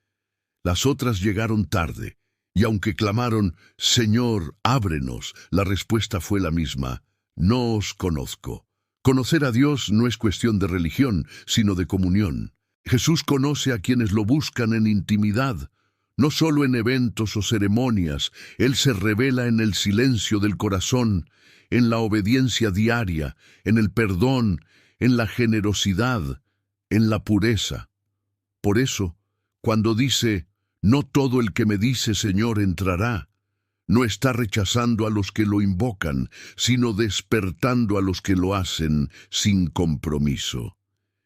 Las otras llegaron tarde, y aunque clamaron, «Señor, ábrenos», la respuesta fue la misma, «No os conozco». Conocer a Dios no es cuestión de religión, sino de comunión. Jesús conoce a quienes lo buscan en intimidad, no solo en eventos o ceremonias. Él se revela en el silencio del corazón, en la obediencia diaria, en el perdón, en la generosidad, en la pureza. Por eso, cuando dice, «No todo el que me dice Señor entrará», no está rechazando a los que lo invocan, sino despertando a los que lo hacen sin compromiso.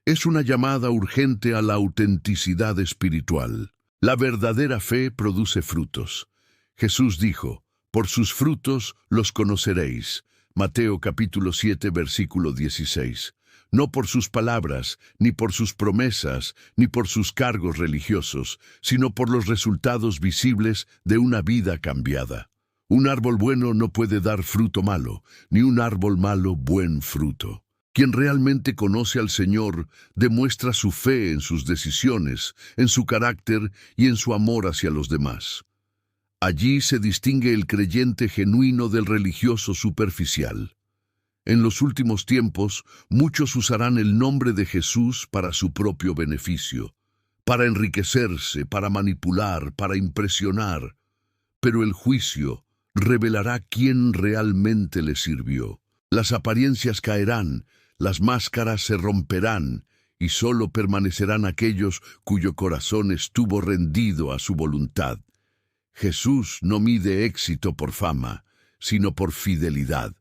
Es una llamada urgente a la autenticidad espiritual. La verdadera fe produce frutos. Jesús dijo, «Por sus frutos los conoceréis». Mateo capítulo 7, versículo 16. No por sus palabras, ni por sus promesas, ni por sus cargos religiosos, sino por los resultados visibles de una vida cambiada. Un árbol bueno no puede dar fruto malo, ni un árbol malo buen fruto. Quien realmente conoce al Señor demuestra su fe en sus decisiones, en su carácter y en su amor hacia los demás. Allí se distingue el creyente genuino del religioso superficial. En los últimos tiempos, muchos usarán el nombre de Jesús para su propio beneficio, para enriquecerse, para manipular, para impresionar. Pero el juicio revelará quién realmente le sirvió. Las apariencias caerán, las máscaras se romperán, y solo permanecerán aquellos cuyo corazón estuvo rendido a su voluntad. Jesús no mide éxito por fama, sino por fidelidad.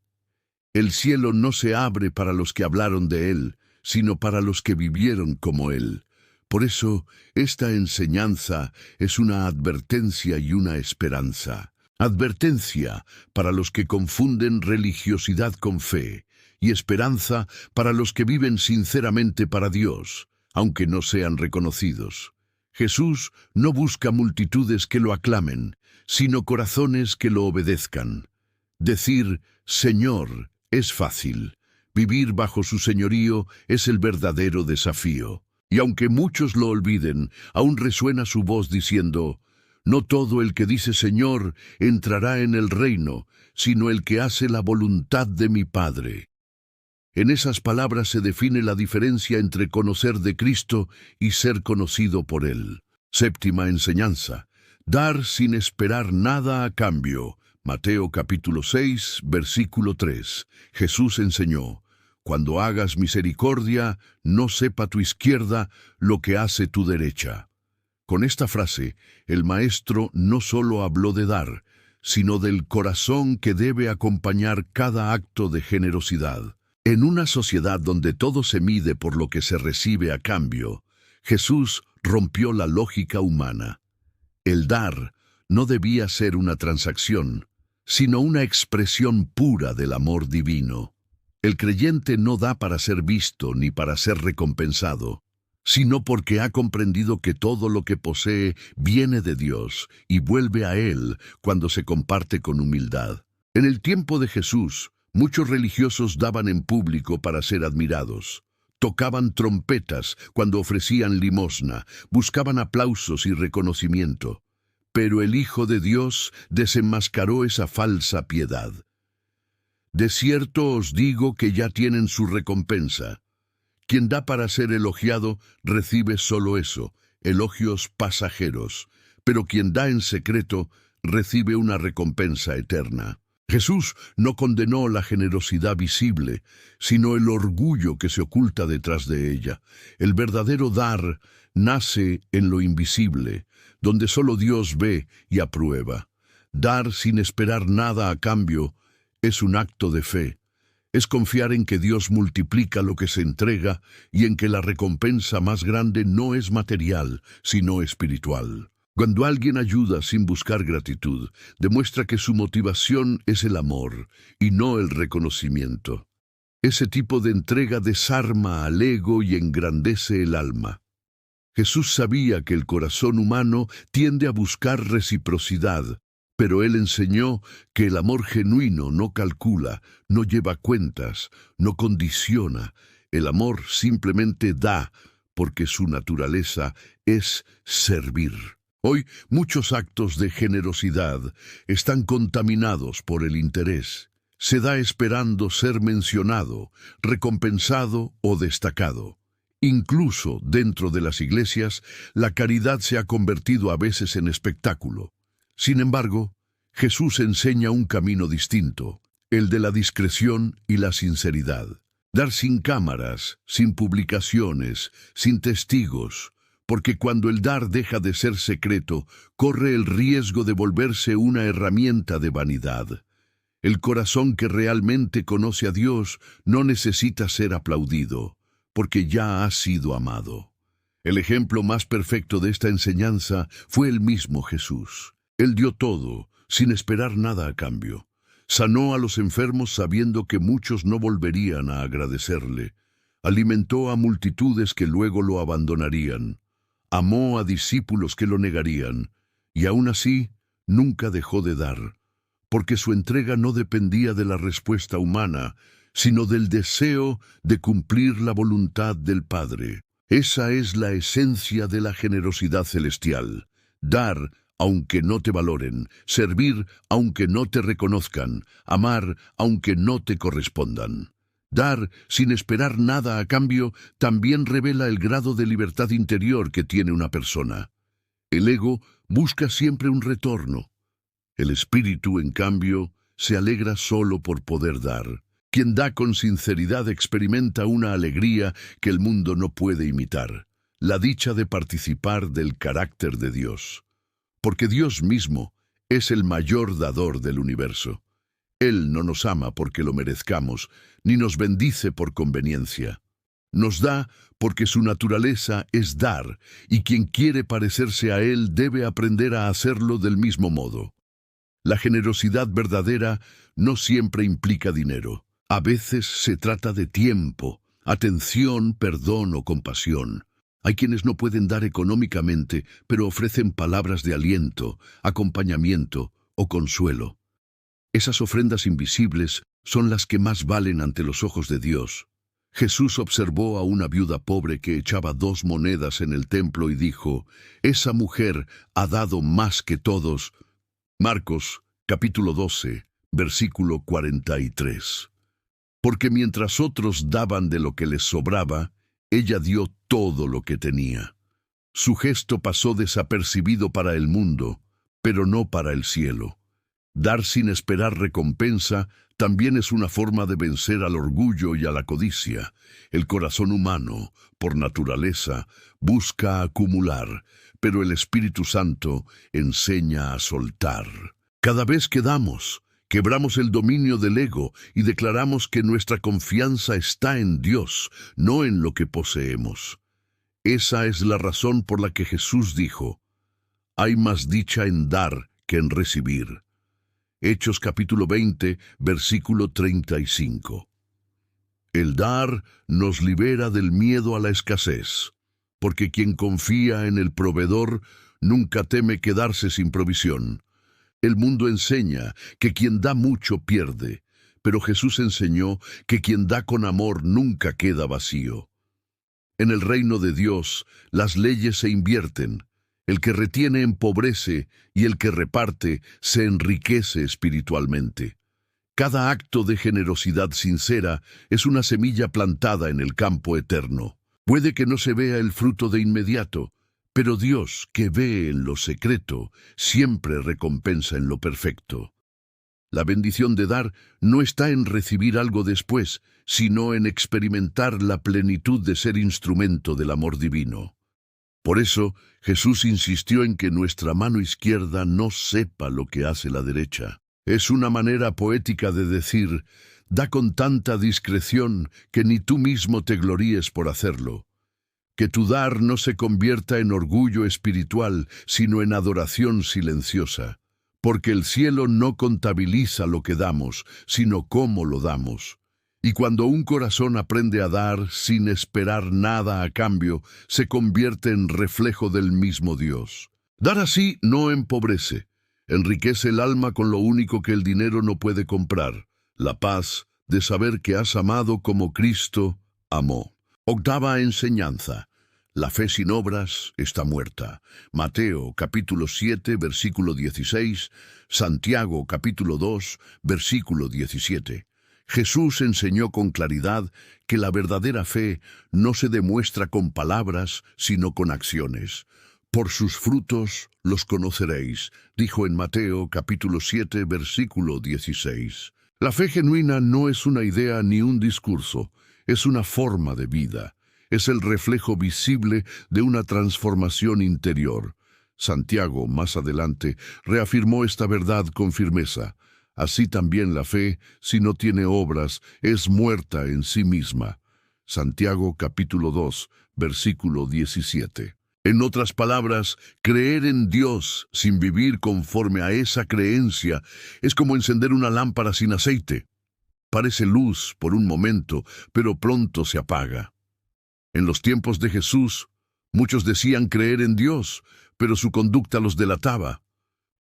El cielo no se abre para los que hablaron de Él, sino para los que vivieron como Él. Por eso, esta enseñanza es una advertencia y una esperanza. Advertencia para los que confunden religiosidad con fe, y esperanza para los que viven sinceramente para Dios, aunque no sean reconocidos. Jesús no busca multitudes que lo aclamen, sino corazones que lo obedezcan. Decir Señor es fácil. Vivir bajo su señorío es el verdadero desafío. Y aunque muchos lo olviden, aún resuena su voz diciendo, no todo el que dice Señor entrará en el reino, sino el que hace la voluntad de mi Padre. En esas palabras se define la diferencia entre conocer de Cristo y ser conocido por Él. Séptima enseñanza. Dar sin esperar nada a cambio. Mateo capítulo 6, versículo 3. Jesús enseñó, cuando hagas misericordia, no sepa tu izquierda lo que hace tu derecha. Con esta frase, el Maestro no solo habló de dar, sino del corazón que debe acompañar cada acto de generosidad. En una sociedad donde todo se mide por lo que se recibe a cambio, Jesús rompió la lógica humana. El dar no debía ser una transacción, sino una expresión pura del amor divino. El creyente no da para ser visto ni para ser recompensado, sino porque ha comprendido que todo lo que posee viene de Dios y vuelve a Él cuando se comparte con humildad. En el tiempo de Jesús, muchos religiosos daban en público para ser admirados. Tocaban trompetas cuando ofrecían limosna, buscaban aplausos y reconocimiento. Pero el Hijo de Dios desenmascaró esa falsa piedad. De cierto os digo que ya tienen su recompensa. Quien da para ser elogiado recibe solo eso, elogios pasajeros, pero quien da en secreto recibe una recompensa eterna. Jesús no condenó la generosidad visible, sino el orgullo que se oculta detrás de ella. El verdadero dar nace en lo invisible, donde solo Dios ve y aprueba. Dar sin esperar nada a cambio es un acto de fe. Es confiar en que Dios multiplica lo que se entrega y en que la recompensa más grande no es material, sino espiritual. Cuando alguien ayuda sin buscar gratitud, demuestra que su motivación es el amor y no el reconocimiento. Ese tipo de entrega desarma al ego y engrandece el alma. Jesús sabía que el corazón humano tiende a buscar reciprocidad, pero Él enseñó que el amor genuino no calcula, no lleva cuentas, no condiciona. El amor simplemente da, porque su naturaleza es servir. Hoy muchos actos de generosidad están contaminados por el interés. Se da esperando ser mencionado, recompensado o destacado. Incluso dentro de las iglesias, la caridad se ha convertido a veces en espectáculo. Sin embargo, Jesús enseña un camino distinto, el de la discreción y la sinceridad. Dar sin cámaras, sin publicaciones, sin testigos, porque cuando el dar deja de ser secreto, corre el riesgo de volverse una herramienta de vanidad. El corazón que realmente conoce a Dios no necesita ser aplaudido, porque ya ha sido amado. El ejemplo más perfecto de esta enseñanza fue el mismo Jesús. Él dio todo, sin esperar nada a cambio. Sanó a los enfermos sabiendo que muchos no volverían a agradecerle. Alimentó a multitudes que luego lo abandonarían. Amó a discípulos que lo negarían, y aún así nunca dejó de dar, porque su entrega no dependía de la respuesta humana, sino del deseo de cumplir la voluntad del Padre. Esa es la esencia de la generosidad celestial. Dar aunque no te valoren, servir aunque no te reconozcan, amar aunque no te correspondan. Dar sin esperar nada a cambio también revela el grado de libertad interior que tiene una persona. El ego busca siempre un retorno. El espíritu, en cambio, se alegra solo por poder dar. Quien da con sinceridad experimenta una alegría que el mundo no puede imitar, la dicha de participar del carácter de Dios. Porque Dios mismo es el mayor dador del universo. Él no nos ama porque lo merezcamos, ni nos bendice por conveniencia. Nos da porque su naturaleza es dar, y quien quiere parecerse a Él debe aprender a hacerlo del mismo modo. La generosidad verdadera no siempre implica dinero. A veces se trata de tiempo, atención, perdón o compasión. Hay quienes no pueden dar económicamente, pero ofrecen palabras de aliento, acompañamiento o consuelo. Esas ofrendas invisibles son las que más valen ante los ojos de Dios. Jesús observó a una viuda pobre que echaba 2 monedas en el templo y dijo: «Esa mujer ha dado más que todos». Marcos, capítulo 12, versículo 43. Porque mientras otros daban de lo que les sobraba, ella dio todo lo que tenía. Su gesto pasó desapercibido para el mundo, pero no para el cielo. Dar sin esperar recompensa también es una forma de vencer al orgullo y a la codicia. El corazón humano, por naturaleza, busca acumular, pero el Espíritu Santo enseña a soltar. Cada vez que damos, quebramos el dominio del ego y declaramos que nuestra confianza está en Dios, no en lo que poseemos. Esa es la razón por la que Jesús dijo: «Hay más dicha en dar que en recibir». Hechos capítulo 20, versículo 35. El dar nos libera del miedo a la escasez, porque quien confía en el proveedor nunca teme quedarse sin provisión. El mundo enseña que quien da mucho pierde, pero Jesús enseñó que quien da con amor nunca queda vacío. En el reino de Dios, las leyes se invierten. El que retiene empobrece y el que reparte se enriquece espiritualmente. Cada acto de generosidad sincera es una semilla plantada en el campo eterno. Puede que no se vea el fruto de inmediato, pero Dios, que ve en lo secreto, siempre recompensa en lo perfecto. La bendición de dar no está en recibir algo después, sino en experimentar la plenitud de ser instrumento del amor divino. Por eso, Jesús insistió en que nuestra mano izquierda no sepa lo que hace la derecha. Es una manera poética de decir: da con tanta discreción que ni tú mismo te gloríes por hacerlo. Que tu dar no se convierta en orgullo espiritual, sino en adoración silenciosa. Porque el cielo no contabiliza lo que damos, sino cómo lo damos. Y cuando un corazón aprende a dar sin esperar nada a cambio, se convierte en reflejo del mismo Dios. Dar así no empobrece, enriquece el alma con lo único que el dinero no puede comprar: la paz de saber que has amado como Cristo amó. Octava enseñanza: la fe sin obras está muerta. Mateo capítulo 7, versículo 16, Santiago capítulo 2, versículo 17. Jesús enseñó con claridad que la verdadera fe no se demuestra con palabras, sino con acciones. Por sus frutos los conoceréis, dijo en Mateo capítulo 7, versículo 16. La fe genuina no es una idea ni un discurso, es una forma de vida. Es el reflejo visible de una transformación interior. Santiago, más adelante, reafirmó esta verdad con firmeza. Así también la fe, si no tiene obras, es muerta en sí misma. Santiago capítulo 2, versículo 17. En otras palabras, creer en Dios sin vivir conforme a esa creencia es como encender una lámpara sin aceite. Parece luz por un momento, pero pronto se apaga. En los tiempos de Jesús, muchos decían creer en Dios, pero su conducta los delataba.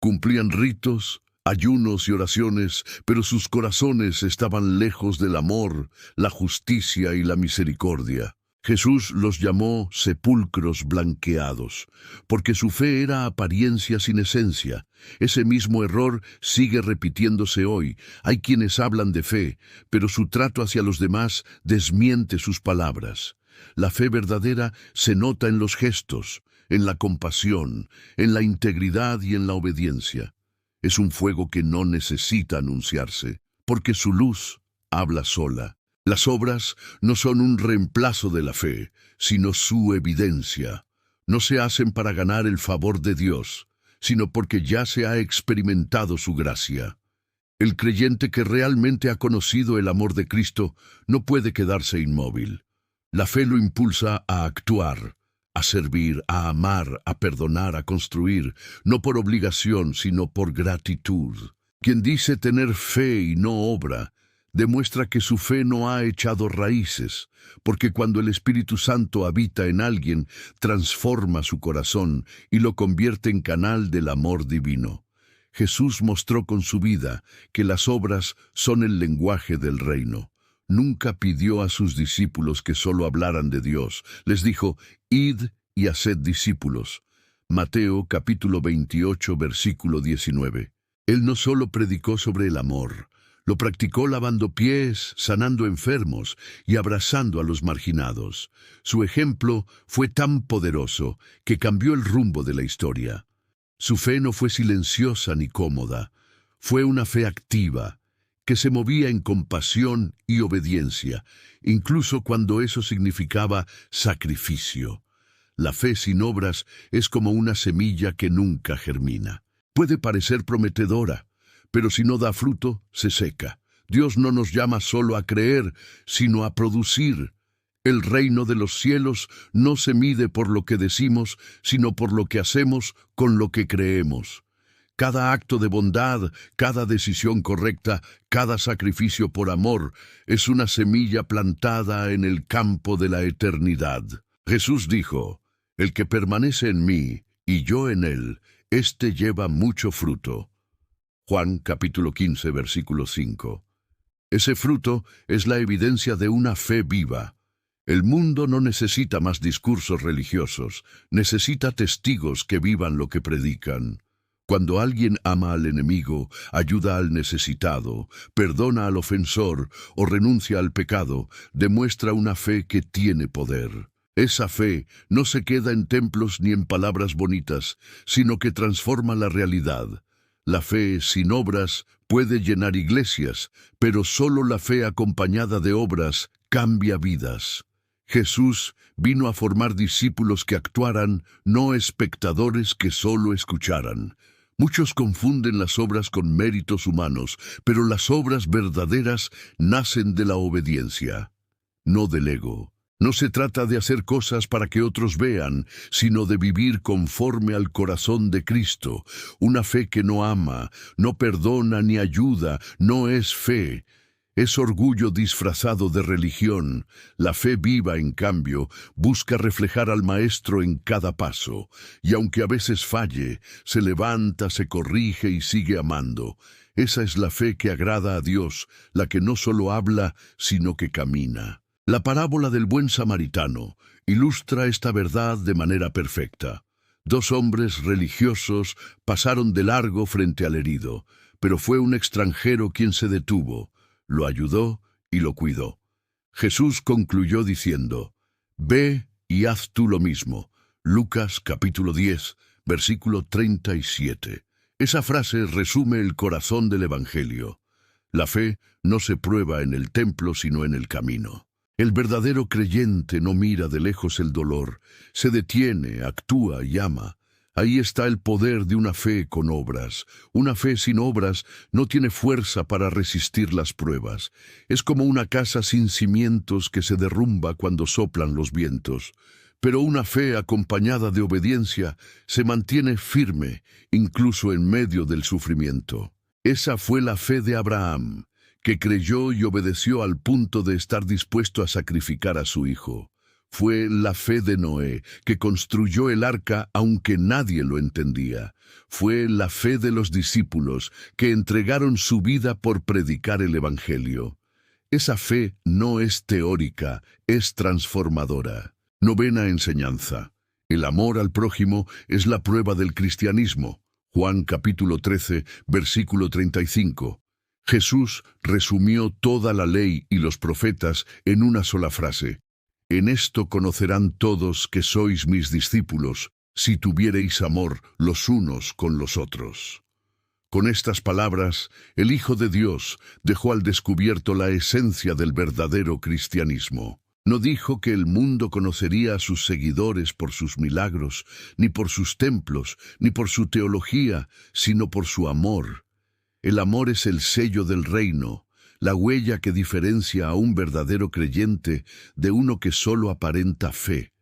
Cumplían ritos, ayunos y oraciones, pero sus corazones estaban lejos del amor, la justicia y la misericordia. Jesús los llamó sepulcros blanqueados, porque su fe era apariencia sin esencia. Ese mismo error sigue repitiéndose hoy. Hay quienes hablan de fe, pero su trato hacia los demás desmiente sus palabras. La fe verdadera se nota en los gestos, en la compasión, en la integridad y en la obediencia. Es un fuego que no necesita anunciarse, porque su luz habla sola. Las obras no son un reemplazo de la fe, sino su evidencia. No se hacen para ganar el favor de Dios, sino porque ya se ha experimentado su gracia. El creyente que realmente ha conocido el amor de Cristo no puede quedarse inmóvil. La fe lo impulsa a actuar, a servir, a amar, a perdonar, a construir, no por obligación, sino por gratitud. Quien dice tener fe y no obra, demuestra que su fe no ha echado raíces, porque cuando el Espíritu Santo habita en alguien, transforma su corazón y lo convierte en canal del amor divino. Jesús mostró con su vida que las obras son el lenguaje del reino. Nunca pidió a sus discípulos que solo hablaran de Dios. Les dijo, id y haced discípulos. Mateo capítulo 28, versículo 19. Él no solo predicó sobre el amor, lo practicó lavando pies, sanando enfermos y abrazando a los marginados. Su ejemplo fue tan poderoso que cambió el rumbo de la historia. Su fe no fue silenciosa ni cómoda, fue una fe activa, que se movía en compasión y obediencia, incluso cuando eso significaba sacrificio. La fe sin obras es como una semilla que nunca germina. Puede parecer prometedora, pero si no da fruto, se seca. Dios no nos llama solo a creer, sino a producir. El reino de los cielos no se mide por lo que decimos, sino por lo que hacemos con lo que creemos. Cada acto de bondad, cada decisión correcta, cada sacrificio por amor, es una semilla plantada en el campo de la eternidad. Jesús dijo, el que permanece en mí y yo en él, éste lleva mucho fruto. Juan capítulo 15, versículo 5. Ese fruto es la evidencia de una fe viva. El mundo no necesita más discursos religiosos, necesita testigos que vivan lo que predican. Cuando alguien ama al enemigo, ayuda al necesitado, perdona al ofensor o renuncia al pecado, demuestra una fe que tiene poder. Esa fe no se queda en templos ni en palabras bonitas, sino que transforma la realidad. La fe sin obras puede llenar iglesias, pero solo la fe acompañada de obras cambia vidas. Jesús vino a formar discípulos que actuaran, no espectadores que solo escucharan. Muchos confunden las obras con méritos humanos, pero las obras verdaderas nacen de la obediencia, no del ego. No se trata de hacer cosas para que otros vean, sino de vivir conforme al corazón de Cristo. Una fe que no ama, no perdona ni ayuda, no es fe. Es orgullo disfrazado de religión. La fe viva, en cambio, busca reflejar al Maestro en cada paso, y aunque a veces falle, se levanta, se corrige y sigue amando. Esa es la fe que agrada a Dios, la que no solo habla, sino que camina. La parábola del buen samaritano ilustra esta verdad de manera perfecta. Dos hombres religiosos pasaron de largo frente al herido, pero fue un extranjero quien se detuvo, lo ayudó y lo cuidó. Jesús concluyó diciendo, «Ve y haz tú lo mismo». Lucas capítulo 10, versículo 37. Esa frase resume el corazón del Evangelio. La fe no se prueba en el templo, sino en el camino. El verdadero creyente no mira de lejos el dolor, se detiene, actúa y ama. Ahí está el poder de una fe con obras. Una fe sin obras no tiene fuerza para resistir las pruebas. Es como una casa sin cimientos que se derrumba cuando soplan los vientos. Pero una fe acompañada de obediencia se mantiene firme, incluso en medio del sufrimiento. Esa fue la fe de Abraham, que creyó y obedeció al punto de estar dispuesto a sacrificar a su hijo. Fue la fe de Noé, que construyó el arca aunque nadie lo entendía. Fue la fe de los discípulos, que entregaron su vida por predicar el Evangelio. Esa fe no es teórica, es transformadora. Novena enseñanza. El amor al prójimo es la prueba del cristianismo. Juan capítulo 13, versículo 35. Jesús resumió toda la ley y los profetas en una sola frase. En esto conocerán todos que sois mis discípulos, si tuviereis amor los unos con los otros. Con estas palabras, el Hijo de Dios dejó al descubierto la esencia del verdadero cristianismo. No dijo que el mundo conocería a sus seguidores por sus milagros, ni por sus templos, ni por su teología, sino por su amor. El amor es el sello del reino, la huella que diferencia a un verdadero creyente de uno que solo aparenta fe.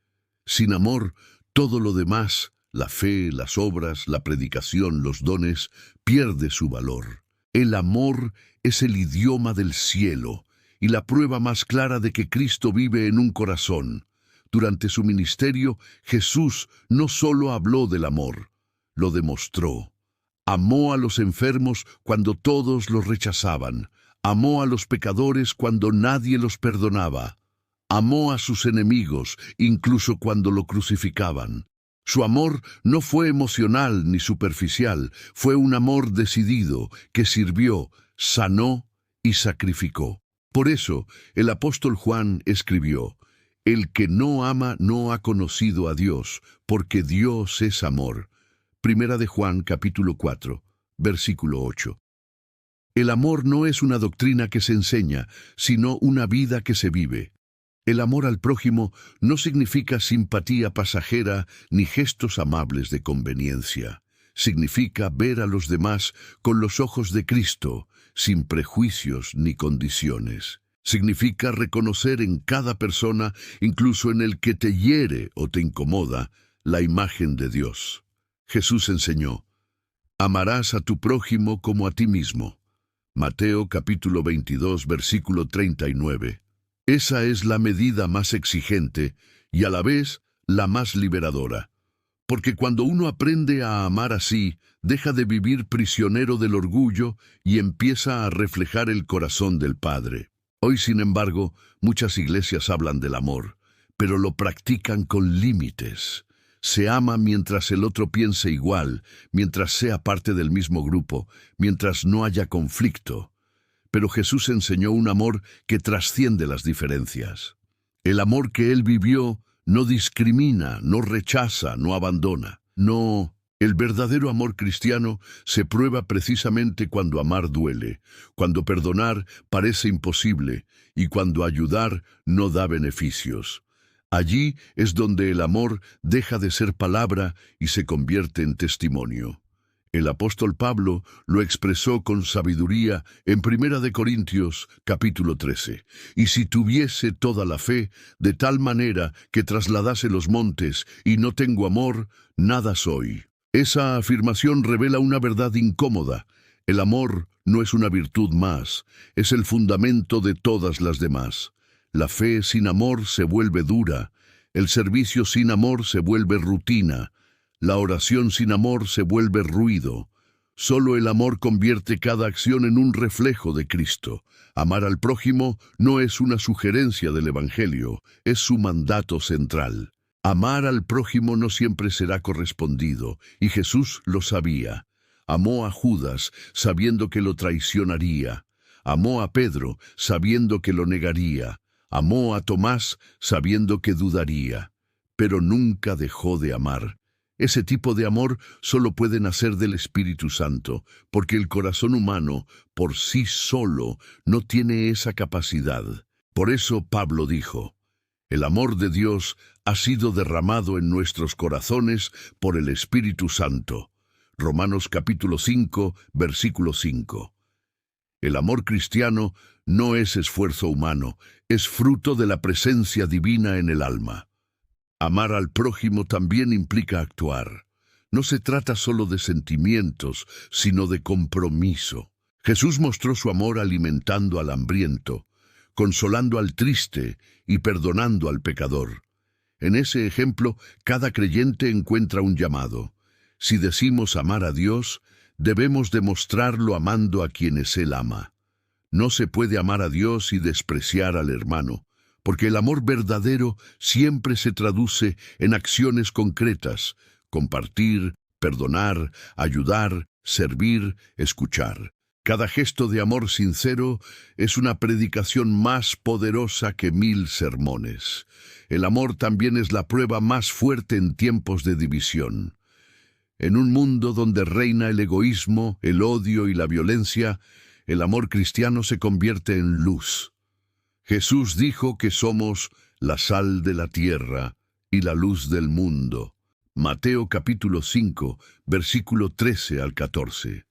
Sin amor, todo lo demás, la fe, las obras, la predicación, los dones, pierde su valor. El amor es el idioma del cielo y la prueba más clara de que Cristo vive en un corazón. Durante su ministerio, Jesús no solo habló del amor, lo demostró. Amó a los enfermos cuando todos los rechazaban. Amó a los pecadores cuando nadie los perdonaba. Amó a sus enemigos, incluso cuando lo crucificaban. Su amor no fue emocional ni superficial, fue un amor decidido que sirvió, sanó y sacrificó. Por eso, el apóstol Juan escribió: «El que no ama no ha conocido a Dios, porque Dios es amor». Primera de Juan, capítulo 4, versículo 8. El amor no es una doctrina que se enseña, sino una vida que se vive. El amor al prójimo no significa simpatía pasajera ni gestos amables de conveniencia. Significa ver a los demás con los ojos de Cristo, sin prejuicios ni condiciones. Significa reconocer en cada persona, incluso en el que te hiere o te incomoda, la imagen de Dios. Jesús enseñó: «Amarás a tu prójimo como a ti mismo». Mateo capítulo 22, versículo 39. Esa es la medida más exigente y a la vez la más liberadora. Porque cuando uno aprende a amar así, deja de vivir prisionero del orgullo y empieza a reflejar el corazón del Padre. Hoy, sin embargo, muchas iglesias hablan del amor, pero lo practican con límites. Se ama mientras el otro piense igual, mientras sea parte del mismo grupo, mientras no haya conflicto. Pero Jesús enseñó un amor que trasciende las diferencias. El amor que Él vivió no discrimina, no rechaza, no abandona. No, el verdadero amor cristiano se prueba precisamente cuando amar duele, cuando perdonar parece imposible y cuando ayudar no da beneficios. Allí es donde el amor deja de ser palabra y se convierte en testimonio. El apóstol Pablo lo expresó con sabiduría en 1 Corintios capítulo 13. «Y si tuviese toda la fe, de tal manera que trasladase los montes, y no tengo amor, nada soy». Esa afirmación revela una verdad incómoda. El amor no es una virtud más, es el fundamento de todas las demás. La fe sin amor se vuelve dura, el servicio sin amor se vuelve rutina, la oración sin amor se vuelve ruido. Solo el amor convierte cada acción en un reflejo de Cristo. Amar al prójimo no es una sugerencia del Evangelio, es su mandato central. Amar al prójimo no siempre será correspondido, y Jesús lo sabía. Amó a Judas sabiendo que lo traicionaría. Amó a Pedro sabiendo que lo negaría. Amó a Tomás sabiendo que dudaría, pero nunca dejó de amar. Ese tipo de amor solo puede nacer del Espíritu Santo, porque el corazón humano por sí solo no tiene esa capacidad. Por eso Pablo dijo: «El amor de Dios ha sido derramado en nuestros corazones por el Espíritu Santo». Romanos capítulo 5, versículo 5. El amor cristiano no es esfuerzo humano, es fruto de la presencia divina en el alma. Amar al prójimo también implica actuar. No se trata solo de sentimientos, sino de compromiso. Jesús mostró su amor alimentando al hambriento, consolando al triste y perdonando al pecador. En ese ejemplo, cada creyente encuentra un llamado. Si decimos amar a Dios, debemos demostrarlo amando a quienes Él ama. No se puede amar a Dios y despreciar al hermano, porque el amor verdadero siempre se traduce en acciones concretas: compartir, perdonar, ayudar, servir, escuchar. Cada gesto de amor sincero es una predicación más poderosa que 1000 sermones. El amor también es la prueba más fuerte en tiempos de división. En un mundo donde reina el egoísmo, el odio y la violencia, el amor cristiano se convierte en luz. Jesús dijo que somos la sal de la tierra y la luz del mundo. Mateo capítulo 5, versículo 13 al 14.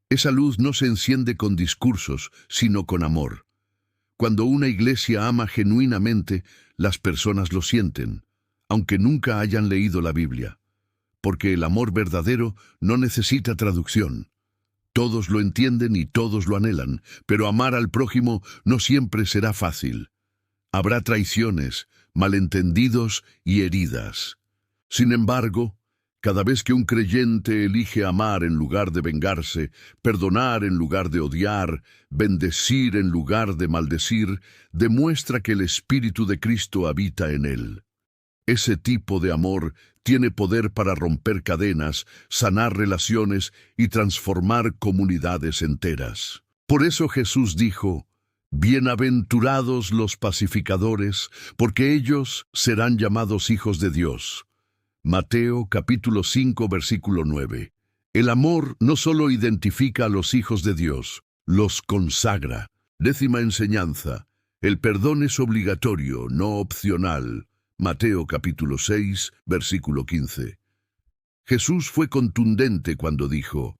Esa luz no se enciende con discursos, sino con amor. Cuando una iglesia ama genuinamente, las personas lo sienten, aunque nunca hayan leído la Biblia. Porque el amor verdadero no necesita traducción. Todos lo entienden y todos lo anhelan, pero amar al prójimo no siempre será fácil. Habrá traiciones, malentendidos y heridas. Sin embargo, cada vez que un creyente elige amar en lugar de vengarse, perdonar en lugar de odiar, bendecir en lugar de maldecir, demuestra que el Espíritu de Cristo habita en él. Ese tipo de amor tiene poder para romper cadenas, sanar relaciones y transformar comunidades enteras. Por eso Jesús dijo: «Bienaventurados los pacificadores, porque ellos serán llamados hijos de Dios». Mateo capítulo 5, versículo 9. El amor no solo identifica a los hijos de Dios, los consagra. 10ª enseñanza: el perdón es obligatorio, no opcional. Mateo capítulo 6, versículo 15. Jesús fue contundente cuando dijo: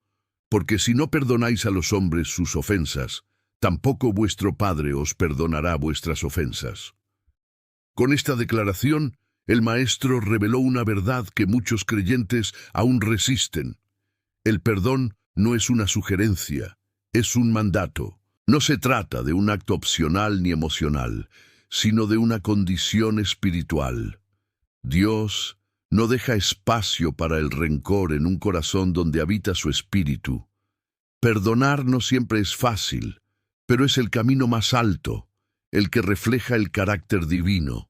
«Porque si no perdonáis a los hombres sus ofensas, tampoco vuestro Padre os perdonará vuestras ofensas». Con esta declaración, el Maestro reveló una verdad que muchos creyentes aún resisten. El perdón no es una sugerencia, es un mandato. No se trata de un acto opcional ni emocional, sino de una condición espiritual. Dios no deja espacio para el rencor en un corazón donde habita su espíritu. Perdonar no siempre es fácil, pero es el camino más alto, el que refleja el carácter divino.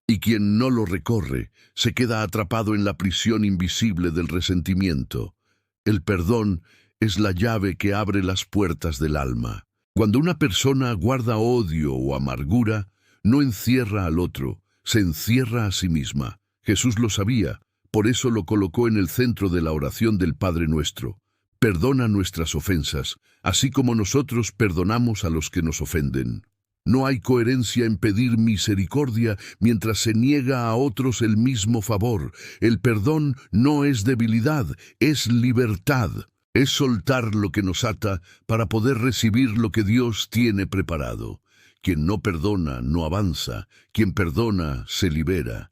Y quien no lo recorre se queda atrapado en la prisión invisible del resentimiento. El perdón es la llave que abre las puertas del alma. Cuando una persona guarda odio o amargura, no encierra al otro, se encierra a sí misma. Jesús lo sabía, por eso lo colocó en el centro de la oración del Padre Nuestro. Perdona nuestras ofensas, así como nosotros perdonamos a los que nos ofenden. No hay coherencia en pedir misericordia mientras se niega a otros el mismo favor. El perdón no es debilidad, es libertad. Es soltar lo que nos ata para poder recibir lo que Dios tiene preparado. Quien no perdona no avanza, quien perdona se libera.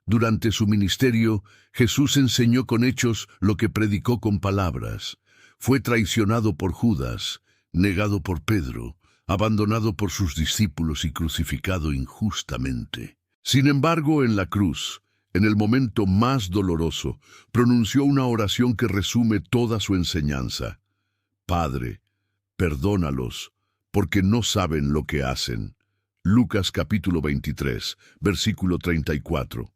Durante su ministerio, Jesús enseñó con hechos lo que predicó con palabras. Fue traicionado por Judas, negado por Pedro, abandonado por sus discípulos y crucificado injustamente. Sin embargo, en la cruz, en el momento más doloroso, pronunció una oración que resume toda su enseñanza. «Padre, perdónalos, porque no saben lo que hacen». Lucas capítulo 23, versículo 34.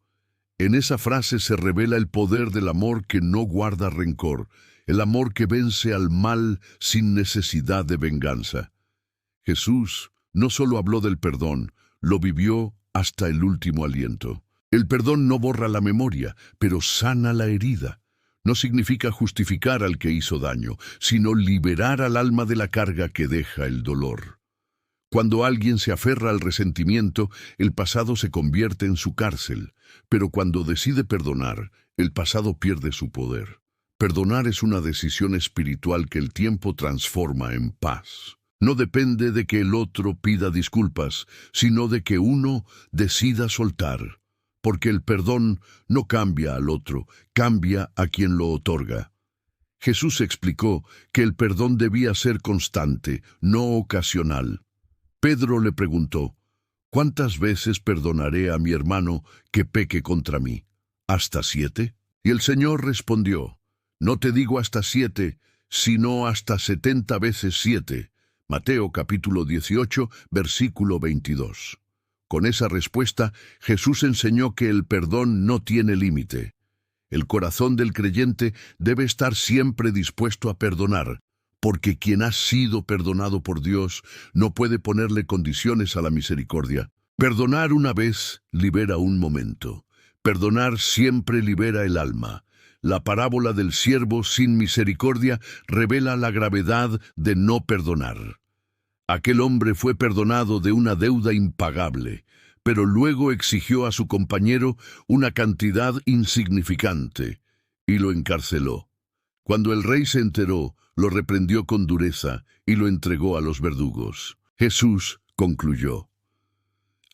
En esa frase se revela el poder del amor que no guarda rencor, el amor que vence al mal sin necesidad de venganza. Jesús no solo habló del perdón, lo vivió hasta el último aliento. El perdón no borra la memoria, pero sana la herida. No significa justificar al que hizo daño, sino liberar al alma de la carga que deja el dolor. Cuando alguien se aferra al resentimiento, el pasado se convierte en su cárcel, pero cuando decide perdonar, el pasado pierde su poder. Perdonar es una decisión espiritual que el tiempo transforma en paz. No depende de que el otro pida disculpas, sino de que uno decida soltar, porque el perdón no cambia al otro, cambia a quien lo otorga. Jesús explicó que el perdón debía ser constante, no ocasional. Pedro le preguntó: ¿Cuántas veces perdonaré a mi hermano que peque contra mí? ¿Hasta 7? Y el Señor respondió, no te digo hasta 7, sino hasta 70 veces 7. Mateo capítulo 18, versículo 22. Con esa respuesta, Jesús enseñó que el perdón no tiene límite. El corazón del creyente debe estar siempre dispuesto a perdonar, porque quien ha sido perdonado por Dios no puede ponerle condiciones a la misericordia. Perdonar una vez libera un momento. Perdonar siempre libera el alma. La parábola del siervo sin misericordia revela la gravedad de no perdonar. Aquel hombre fue perdonado de una deuda impagable, pero luego exigió a su compañero una cantidad insignificante y lo encarceló. Cuando el rey se enteró, lo reprendió con dureza y lo entregó a los verdugos. Jesús concluyó,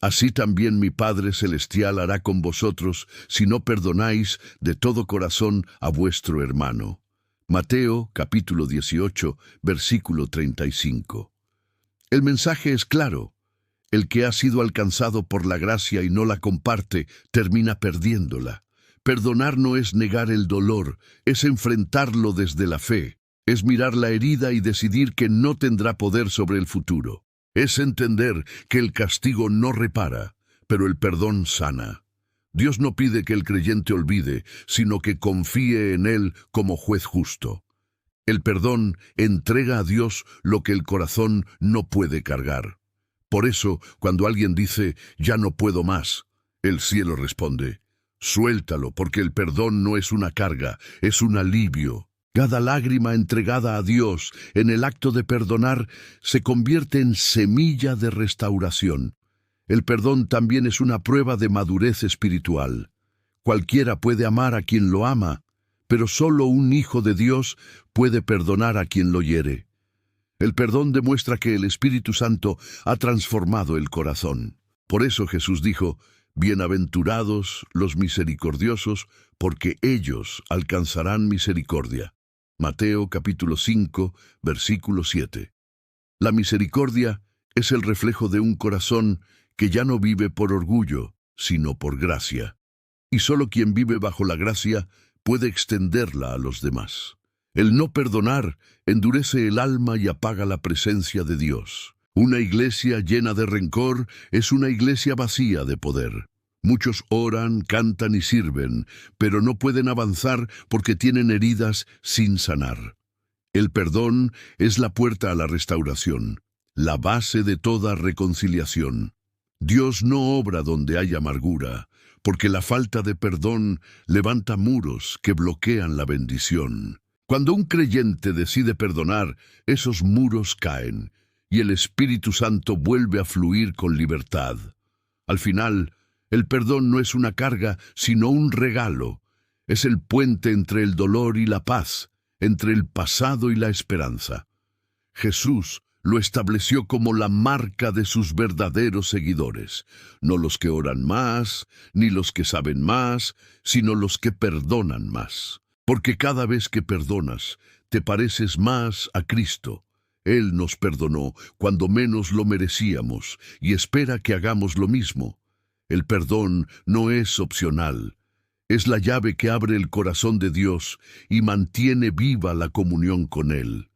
así también mi Padre Celestial hará con vosotros si no perdonáis de todo corazón a vuestro hermano. Mateo capítulo 18, versículo 35. El mensaje es claro. El que ha sido alcanzado por la gracia y no la comparte, termina perdiéndola. Perdonar no es negar el dolor, es enfrentarlo desde la fe. Es mirar la herida y decidir que no tendrá poder sobre el futuro. Es entender que el castigo no repara, pero el perdón sana. Dios no pide que el creyente olvide, sino que confíe en Él como juez justo. El perdón entrega a Dios lo que el corazón no puede cargar. Por eso, cuando alguien dice, ya no puedo más, el cielo responde, suéltalo, porque el perdón no es una carga, es un alivio. Cada lágrima entregada a Dios en el acto de perdonar se convierte en semilla de restauración. El perdón también es una prueba de madurez espiritual. Cualquiera puede amar a quien lo ama, pero solo un hijo de Dios puede perdonar a quien lo hiere. El perdón demuestra que el Espíritu Santo ha transformado el corazón. Por eso Jesús dijo, bienaventurados los misericordiosos, porque ellos alcanzarán misericordia. Mateo capítulo 5, versículo 7. La misericordia es el reflejo de un corazón que ya no vive por orgullo, sino por gracia. Y solo quien vive bajo la gracia puede extenderla a los demás. El no perdonar endurece el alma y apaga la presencia de Dios. Una iglesia llena de rencor es una iglesia vacía de poder. Muchos oran, cantan y sirven, pero no pueden avanzar porque tienen heridas sin sanar. El perdón es la puerta a la restauración, la base de toda reconciliación. Dios no obra donde hay amargura, porque la falta de perdón levanta muros que bloquean la bendición. Cuando un creyente decide perdonar, esos muros caen y el Espíritu Santo vuelve a fluir con libertad. Al final, el perdón no es una carga, sino un regalo. Es el puente entre el dolor y la paz, entre el pasado y la esperanza. Jesús lo estableció como la marca de sus verdaderos seguidores, no los que oran más, ni los que saben más, sino los que perdonan más. Porque cada vez que perdonas, te pareces más a Cristo. Él nos perdonó cuando menos lo merecíamos y espera que hagamos lo mismo. El perdón no es opcional. Es la llave que abre el corazón de Dios y mantiene viva la comunión con Él.